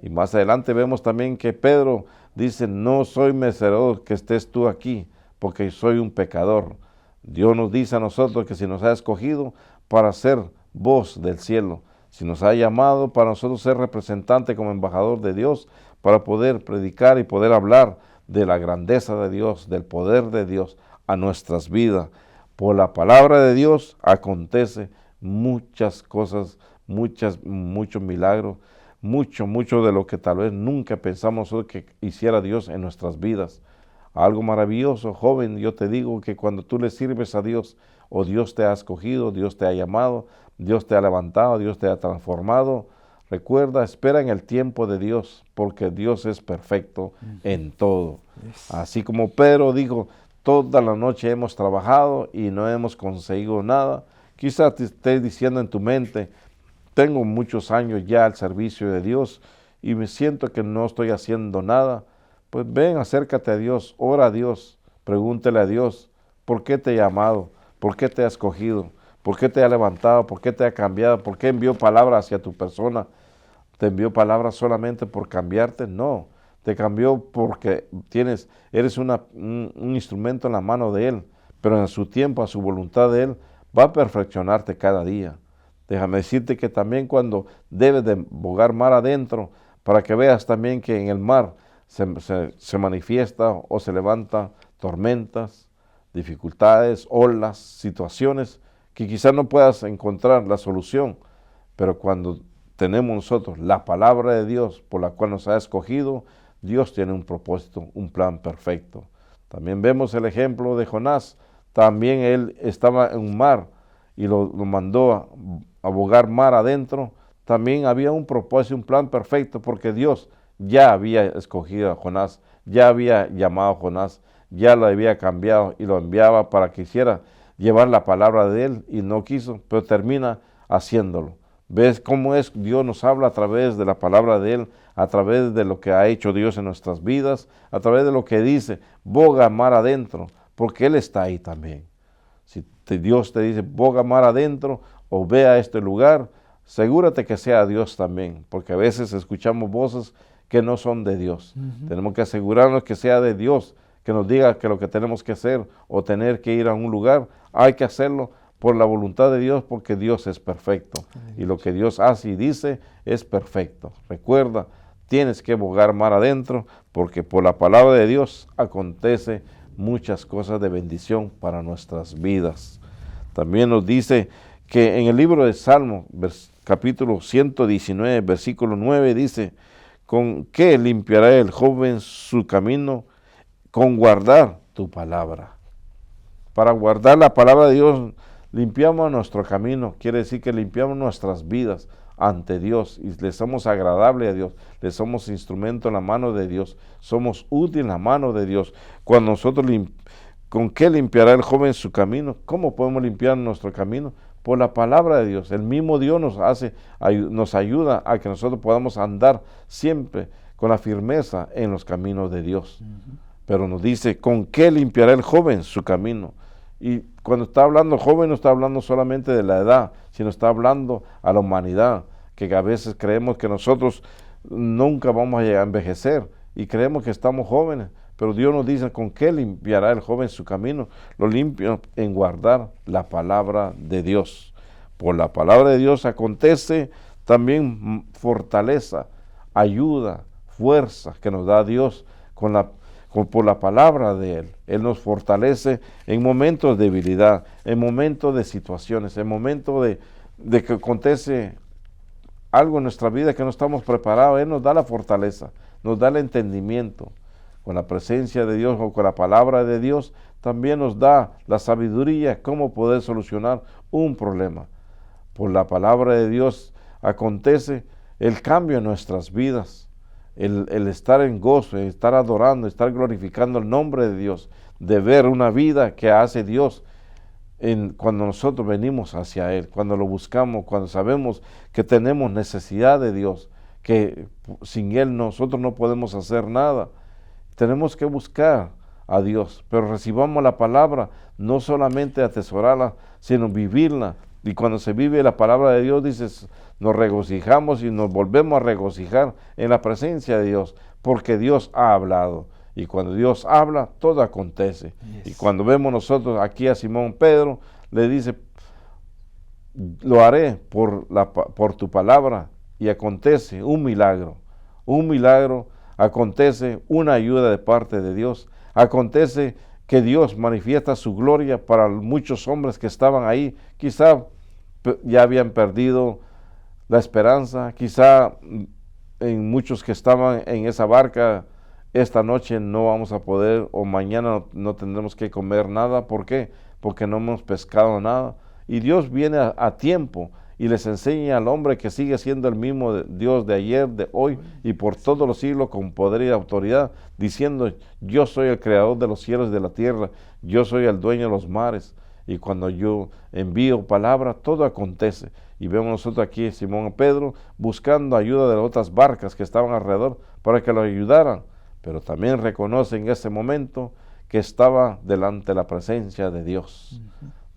Y más adelante vemos también que Pedro dice: no soy merecedor que estés tú aquí, porque soy un pecador. Dios nos dice a nosotros que si nos ha escogido para ser voz del cielo, si nos ha llamado para nosotros ser representante como embajador de Dios, para poder predicar y poder hablar de la grandeza de Dios, del poder de Dios a nuestras vidas. Por la palabra de Dios acontece muchas cosas, muchos milagros, mucho de lo que tal vez nunca pensamos nosotros que hiciera Dios en nuestras vidas. Algo maravilloso, joven, yo te digo que cuando tú le sirves a Dios, o Dios te ha escogido, Dios te ha llamado, Dios te ha levantado, Dios te ha transformado, recuerda, espera en el tiempo de Dios, porque Dios es perfecto en todo. Así como Pedro dijo: toda la noche hemos trabajado y no hemos conseguido nada. Quizás te estés diciendo en tu mente: tengo muchos años ya al servicio de Dios y me siento que no estoy haciendo nada. Pues ven, acércate a Dios, ora a Dios, pregúntele a Dios: ¿por qué te he llamado? ¿Por qué te ha escogido? ¿Por qué te ha levantado? ¿Por qué te ha cambiado? ¿Por qué envió palabras hacia tu persona? ¿Te envió palabras solamente por cambiarte? No, te cambió porque eres un instrumento en la mano de Él, pero en su tiempo, a su voluntad de Él, va a perfeccionarte cada día. Déjame decirte que también cuando debes de bogar mar adentro, para que veas también que en el mar se manifiesta o se levantan tormentas, dificultades, olas, situaciones que quizás no puedas encontrar la solución, pero cuando tenemos nosotros la palabra de Dios por la cual nos ha escogido, Dios tiene un propósito, un plan perfecto. También vemos el ejemplo de Jonás. También él estaba en un mar y lo mandó a bogar mar adentro. También había un propósito, un plan perfecto, porque Dios ya había escogido a Jonás, ya había llamado a Jonás, ya lo había cambiado y lo enviaba para que hiciera llevar la palabra de Él, y no quiso, pero termina haciéndolo. ¿Ves cómo es? Dios nos habla a través de la palabra de Él, a través de lo que ha hecho Dios en nuestras vidas, a través de lo que dice: boga mar adentro, porque Él está ahí también. Si Dios te dice: boga mar adentro, o ve a este lugar, asegúrate que sea Dios también, porque a veces escuchamos voces que no son de Dios. Tenemos que asegurarnos que sea de Dios, que nos diga que lo que tenemos que hacer o tener que ir a un lugar, hay que hacerlo por la voluntad de Dios, porque Dios es perfecto. Y lo que Dios hace y dice es perfecto. Recuerda, tienes que bogar mar adentro, porque por la palabra de Dios acontece muchas cosas de bendición para nuestras vidas. También nos dice que en el libro de Salmo, capítulo 119, versículo 9, dice: ¿con qué limpiará el joven su camino? Con guardar tu palabra. Para guardar la palabra de Dios, limpiamos nuestro camino. Quiere decir que limpiamos nuestras vidas ante Dios y le somos agradables a Dios, le somos instrumento en la mano de Dios, somos útil en la mano de Dios. Cuando nosotros, ¿con qué limpiará el joven su camino? ¿Cómo podemos limpiar nuestro camino? Por la palabra de Dios. El mismo Dios nos ayuda a que nosotros podamos andar siempre con la firmeza en los caminos de Dios. Pero nos dice: ¿con qué limpiará el joven su camino? Y cuando está hablando joven, no está hablando solamente de la edad, sino está hablando a la humanidad, que a veces creemos que nosotros nunca vamos a llegar a envejecer y creemos que estamos jóvenes, pero Dios nos dice: ¿con qué limpiará el joven su camino? Lo limpia en guardar la palabra de Dios. Por la palabra de Dios acontece también fortaleza, ayuda, fuerza que nos da Dios con por la palabra de Él. Él nos fortalece en momentos de debilidad, en momentos de situaciones, en momentos de que acontece algo en nuestra vida que no estamos preparados. Él nos da la fortaleza, nos da el entendimiento. Con la presencia de Dios o con la palabra de Dios, también nos da la sabiduría, cómo poder solucionar un problema. Por la palabra de Dios acontece el cambio en nuestras vidas, el estar en gozo, el estar adorando, estar glorificando el nombre de Dios, de ver una vida que hace Dios cuando nosotros venimos hacia Él, cuando lo buscamos, cuando sabemos que tenemos necesidad de Dios, que sin Él nosotros no podemos hacer nada. Tenemos que buscar a Dios, pero recibamos la palabra, no solamente atesorarla, sino vivirla. Y cuando se vive la palabra de Dios, dices, nos regocijamos y nos volvemos a regocijar en la presencia de Dios, porque Dios ha hablado. Y cuando Dios habla, todo acontece. Yes. Y cuando vemos nosotros aquí a Simón Pedro, le dice, lo haré por tu palabra, y acontece un milagro, acontece una ayuda de parte de Dios, acontece que Dios manifiesta su gloria para muchos hombres que estaban ahí, quizá ya habían perdido la esperanza, quizá en muchos que estaban en esa barca, esta noche no vamos a poder, o mañana no tendremos que comer nada. ¿Por qué? Porque no hemos pescado nada. Y Dios viene a tiempo y les enseña al hombre que sigue siendo el mismo Dios de ayer, de hoy y por todos los siglos, con poder y autoridad, diciendo, yo soy el creador de los cielos y de la tierra, yo soy el dueño de los mares, y cuando yo envío palabra, todo acontece. Y vemos nosotros aquí a Simón Pedro buscando ayuda de las otras barcas que estaban alrededor para que lo ayudaran, pero también reconoce en ese momento que estaba delante de la presencia de Dios.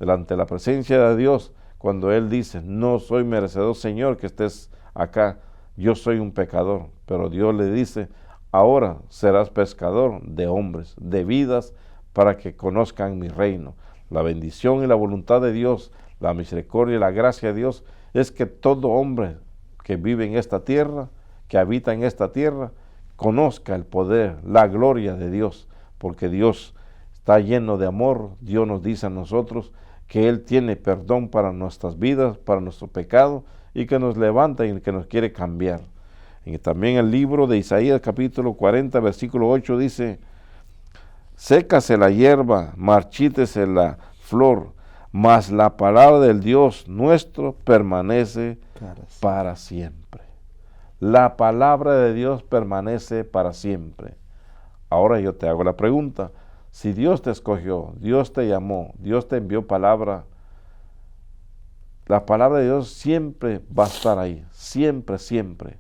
Delante de la presencia de Dios, cuando Él dice, no soy merecedor, Señor, que estés acá, yo soy un pecador, pero Dios le dice, ahora serás pescador de hombres, de vidas, para que conozcan mi reino. La bendición y la voluntad de Dios, la misericordia y la gracia de Dios, es que todo hombre que vive en esta tierra, que habita en esta tierra, conozca el poder, la gloria de Dios, porque Dios está lleno de amor. Dios nos dice a nosotros que Él tiene perdón para nuestras vidas, para nuestro pecado, y que nos levanta y que nos quiere cambiar. Y también el libro de Isaías capítulo 40, versículo 8 dice, sécase la hierba, marchítese la flor, mas la palabra del Dios nuestro permanece para siempre. La palabra de Dios permanece para siempre. Ahora yo te hago la pregunta, si Dios te escogió, Dios te llamó, Dios te envió palabra, la palabra de Dios siempre va a estar ahí, siempre, siempre.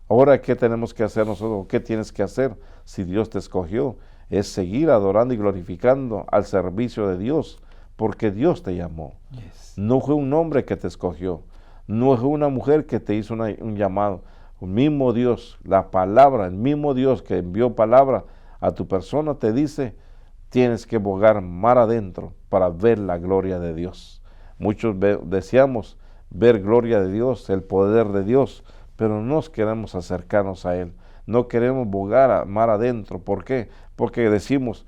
Ahora, ¿qué tenemos que hacer nosotros? ¿Qué tienes que hacer si Dios te escogió? Es seguir adorando y glorificando al servicio de Dios, porque Dios te llamó. Yes. No fue un hombre que te escogió, no fue una mujer que te hizo un llamado. El mismo Dios, la palabra, el mismo Dios que envió palabra a tu persona te dice, tienes que bogar mar adentro para ver la gloria de Dios. Muchos deseamos ver gloria de Dios, el poder de Dios, pero no queremos acercarnos a Él. No queremos bogar mar adentro. ¿Por qué? Porque decimos,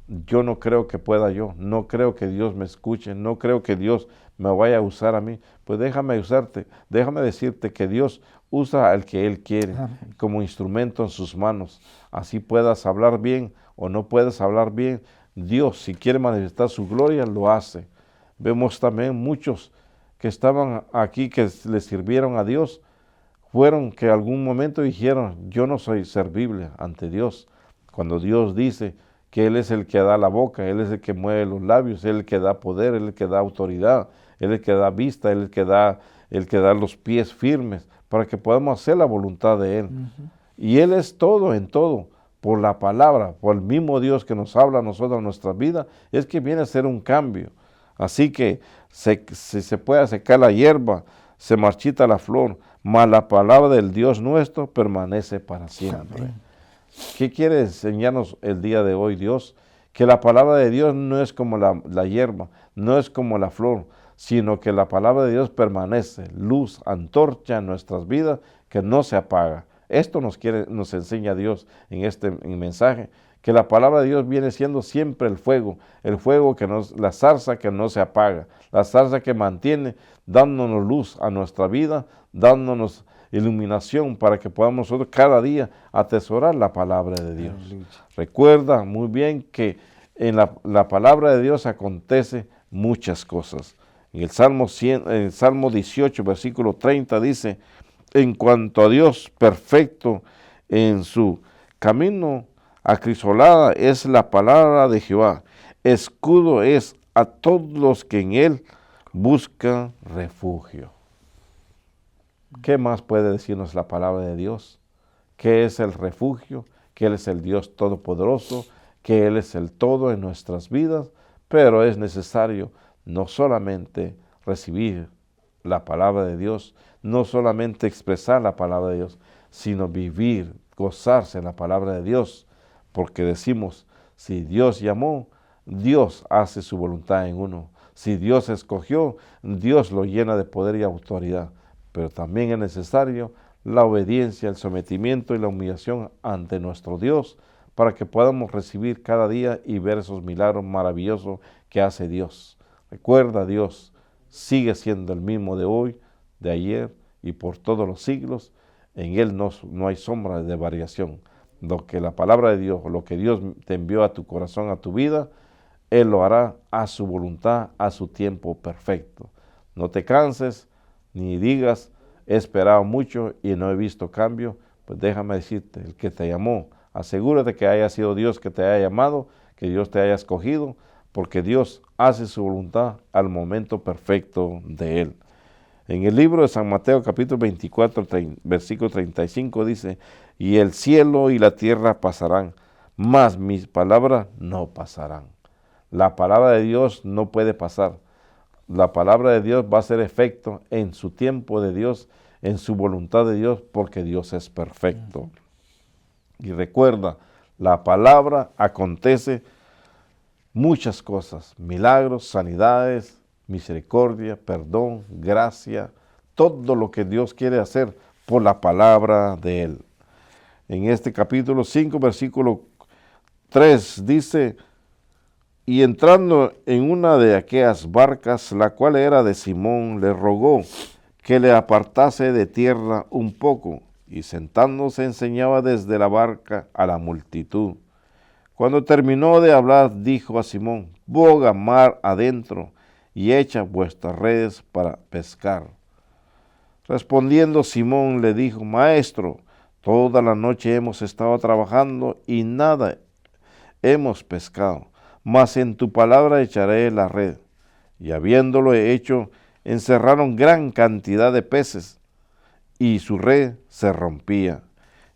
yo no creo que pueda yo, no creo que Dios me escuche, no creo que Dios me vaya a usar a mí. Pues déjame usarte, déjame decirte que Dios usa al que Él quiere como instrumento en sus manos. Así puedas hablar bien o no puedas hablar bien, Dios, si quiere manifestar su gloria, lo hace. Vemos también muchos que estaban aquí, que le sirvieron a Dios, fueron que en algún momento dijeron, yo no soy servible ante Dios. Cuando Dios dice que Él es el que da la boca, Él es el que mueve los labios, Él es el que da poder, Él es el que da autoridad, Él es el que da vista, Él es el que da los pies firmes, para que podamos hacer la voluntad de Él. Y Él es todo en todo, por la palabra, por el mismo Dios que nos habla a nosotros en nuestra vida, es que viene a ser un cambio. Así que si se puede secar la hierba, se marchita la flor, mas la palabra del Dios nuestro permanece para siempre. Amén. ¿Qué quiere enseñarnos el día de hoy Dios? Que la palabra de Dios no es como la hierba, no es como la flor, sino que la palabra de Dios permanece, luz, antorcha en nuestras vidas que no se apaga. Esto nos enseña Dios en este mensaje, que la palabra de Dios viene siendo siempre el fuego la zarza que no se apaga, la zarza que mantiene dándonos luz a nuestra vida, dándonos iluminación para que podamos nosotros cada día atesorar la palabra de Dios. Aleluya. Recuerda muy bien que en la palabra de Dios acontece muchas cosas. En el Salmo 18, versículo 30 dice, en cuanto a Dios perfecto en su camino, acrisolada es la palabra de Jehová, escudo es a todos los que en él buscan refugio. ¿Qué más puede decirnos la palabra de Dios? ¿Qué es el refugio? Que Él es el Dios Todopoderoso, que Él es el todo en nuestras vidas, pero es necesario no solamente recibir la palabra de Dios, no solamente expresar la palabra de Dios, sino vivir, gozarse en la palabra de Dios, porque decimos, si Dios llamó, Dios hace su voluntad en uno. Si Dios escogió, Dios lo llena de poder y autoridad. Pero también es necesario la obediencia, el sometimiento y la humillación ante nuestro Dios para que podamos recibir cada día y ver esos milagros maravillosos que hace Dios. Recuerda, Dios sigue siendo el mismo de hoy, de ayer y por todos los siglos. En Él no hay sombra de variación. Lo que la palabra de Dios, lo que Dios te envió a tu corazón, a tu vida, Él lo hará a su voluntad, a su tiempo perfecto. No te canses, ni digas, he esperado mucho y no he visto cambio. Pues déjame decirte, el que te llamó, asegúrate que haya sido Dios que te haya llamado, que Dios te haya escogido, porque Dios hace su voluntad al momento perfecto de Él. En el libro de San Mateo, capítulo 24, versículo 35, dice, y el cielo y la tierra pasarán, mas mis palabras no pasarán. La palabra de Dios no puede pasar. La palabra de Dios va a hacer efecto en su tiempo de Dios, en su voluntad de Dios, porque Dios es perfecto. Y recuerda, la palabra acontece muchas cosas, milagros, sanidades, misericordia, perdón, gracia, todo lo que Dios quiere hacer por la palabra de Él. En este capítulo 5, versículo 3 dice, y entrando en una de aquellas barcas, la cual era de Simón, le rogó que le apartase de tierra un poco, y sentándose enseñaba desde la barca a la multitud. Cuando terminó de hablar, dijo a Simón, boga mar adentro, y echa vuestras redes para pescar. Respondiendo Simón le dijo, Maestro, toda la noche hemos estado trabajando y nada hemos pescado, mas en tu palabra echaré la red. Y habiéndolo hecho, encerraron gran cantidad de peces, y su red se rompía.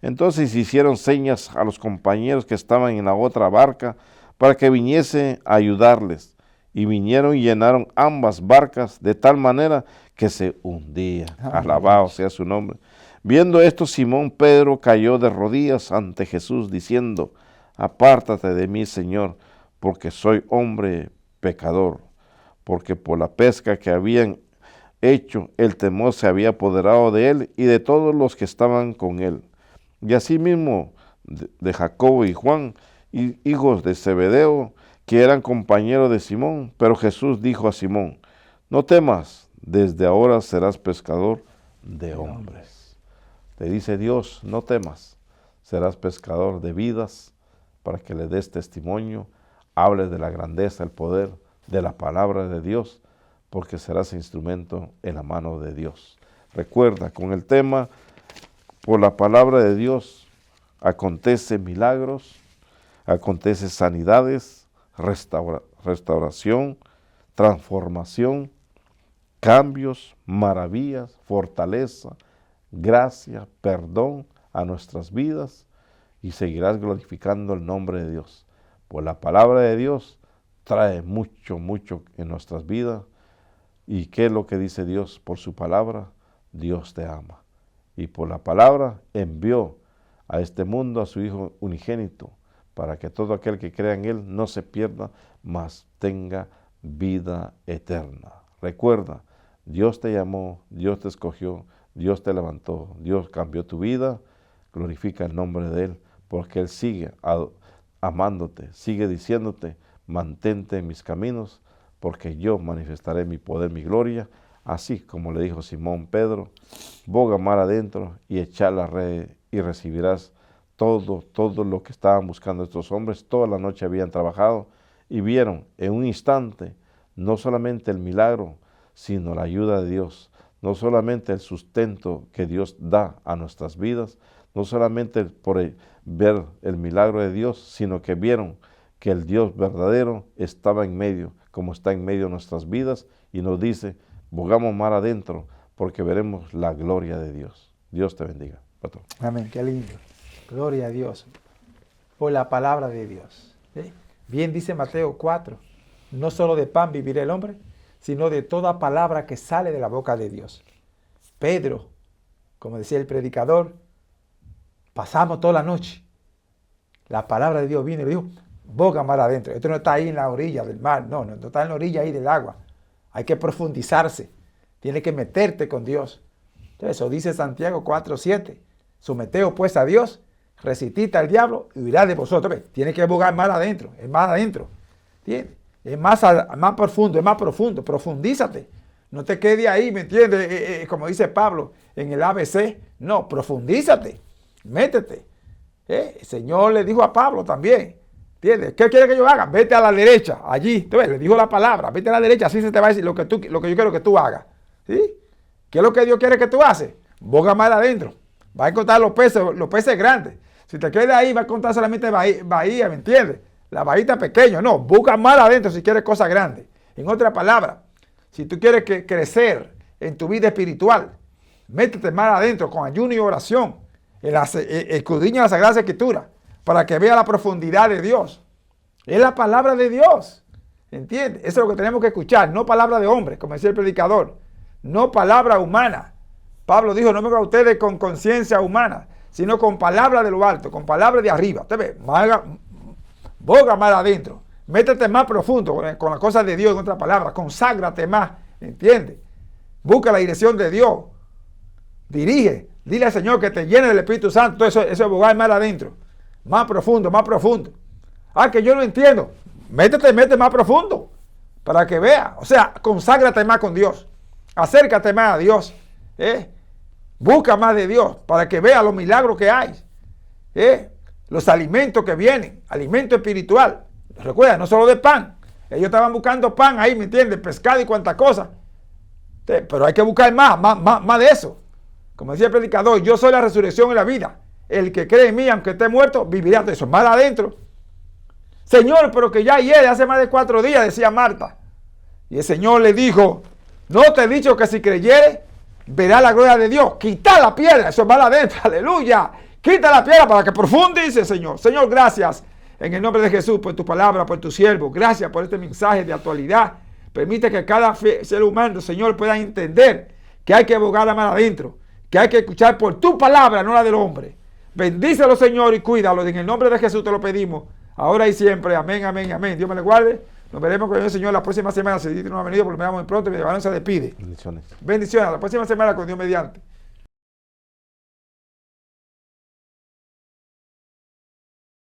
Entonces hicieron señas a los compañeros que estaban en la otra barca para que viniese a ayudarles. Y vinieron y llenaron ambas barcas de tal manera que se hundía. Alabado sea su nombre. Viendo esto, Simón Pedro cayó de rodillas ante Jesús, diciendo, apártate de mí, Señor, porque soy hombre pecador. Porque por la pesca que habían hecho, el temor se había apoderado de él y de todos los que estaban con él. Y asimismo de Jacobo y Juan, hijos de Zebedeo, que eran compañeros de Simón. Pero Jesús dijo a Simón, no temas, desde ahora serás pescador de hombres. Te dice Dios, no temas, serás pescador de vidas, para que le des testimonio, hables de la grandeza, el poder de la palabra de Dios, porque serás instrumento en la mano de Dios. Recuerda, con el tema, por la palabra de Dios, acontece milagros, acontece sanidades, restauración, transformación, cambios, maravillas, fortaleza, gracia, perdón a nuestras vidas, y seguirás glorificando el nombre de Dios. Pues la palabra de Dios trae mucho, mucho en nuestras vidas. ¿Y qué es lo que dice Dios? Por su palabra, Dios te ama. Y por la palabra envió a este mundo a su Hijo unigénito, para que todo aquel que crea en Él no se pierda, mas tenga vida eterna. Recuerda, Dios te llamó, Dios te escogió, Dios te levantó, Dios cambió tu vida. Glorifica el nombre de Él, porque Él sigue amándote. Sigue diciéndote, mantente en mis caminos, porque yo manifestaré mi poder, mi gloria, así como le dijo Simón Pedro, boga mar adentro y echar la red y recibirás todo lo que estaban buscando estos hombres. Toda la noche habían trabajado y vieron en un instante no solamente el milagro, sino la ayuda de Dios, no solamente el sustento que Dios da a nuestras vidas, no solamente por ver el milagro de Dios, sino que vieron que el Dios verdadero estaba en medio, como está en medio de nuestras vidas, y nos dice, bogamos mar adentro, porque veremos la gloria de Dios. Dios te bendiga, patrón. Amén, qué lindo. Gloria a Dios por la palabra de Dios. Bien dice Mateo 4, no solo de pan vivirá el hombre, sino de toda palabra que sale de la boca de Dios. Pedro, como decía el predicador, pasamos toda la noche. La palabra de Dios vino y le dijo, boga mar adentro. Esto no está ahí en la orilla del mar, no está en la orilla ahí del agua. Hay que profundizarse, tiene que meterte con Dios. Entonces, eso dice Santiago 4:7. Someteos pues a Dios, resistid al diablo y huirá de vosotros. Tiene que bogar mar adentro, es más adentro. ¿Entiendes? Es más profundo, profundízate. No te quedes ahí, ¿me entiendes? Como dice Pablo en el ABC, no, profundízate, métete. El Señor le dijo a Pablo también, ¿entiendes? ¿Qué quiere que yo haga? Vete a la derecha, allí, ¿tú ves? Le dijo la palabra, vete a la derecha, así se te va a decir lo que yo quiero que tú hagas. ¿Sí? ¿Qué es lo que Dios quiere que tú haces? Boga mar adentro, va a encontrar los peces grandes. Si te quedas ahí, va a encontrar solamente bahía, ¿me entiendes? La bahita pequeña, no, busca mar adentro si quieres cosas grandes. En otras palabras, si tú quieres crecer en tu vida espiritual, métete mar adentro con ayuno y oración, escudriña la Sagrada Escritura, para que vea la profundidad de Dios. Es la palabra de Dios, ¿entiendes? Eso es lo que tenemos que escuchar, no palabra de hombre, como decía el predicador, no palabra humana. Pablo dijo, no me vengan ustedes con conciencia humana, sino con palabra de lo alto, con palabra de arriba. Usted ve, boga más adentro, métete más profundo con las cosas de Dios, en otras palabras, conságrate más, ¿entiendes? Busca la dirección de Dios, dirige, dile al Señor que te llene del Espíritu Santo. Todo eso es bogar más adentro, más profundo. Ah, que yo no entiendo, mete más profundo, para que vea, o sea, conságrate más con Dios, acércate más a Dios, busca más de Dios, para que vea los milagros que hay, los alimentos que vienen, alimento espiritual. Recuerda, no solo de pan. Ellos estaban buscando pan ahí, ¿me entiendes? Pescado y cuantas cosas. Pero hay que buscar más de eso. Como decía el predicador, yo soy la resurrección y la vida. El que cree en mí, aunque esté muerto, vivirá de eso. Más adentro. Señor, pero que ya ayer, hace más de 4 días, decía Marta. Y el Señor le dijo, no te he dicho que si creyere, verá la gloria de Dios. Quita la piedra, eso es más adentro. Aleluya. Quita la piedra para que profundice, Señor. Señor, gracias en el nombre de Jesús por tu palabra, por tu siervo. Gracias por este mensaje de actualidad. Permite que cada ser humano, Señor, pueda entender que hay que abogar a más adentro, que hay que escuchar por tu palabra, no la del hombre. Bendícelo, Señor, y cuídalo. En el nombre de Jesús te lo pedimos, ahora y siempre. Amén, amén, amén. Dios me le guarde. Nos veremos con el Señor la próxima semana. Si Dios no ha venido, por lo menos muy pronto. Mi hermano se despide. Bendiciones. Bendiciones. La próxima semana con Dios mediante.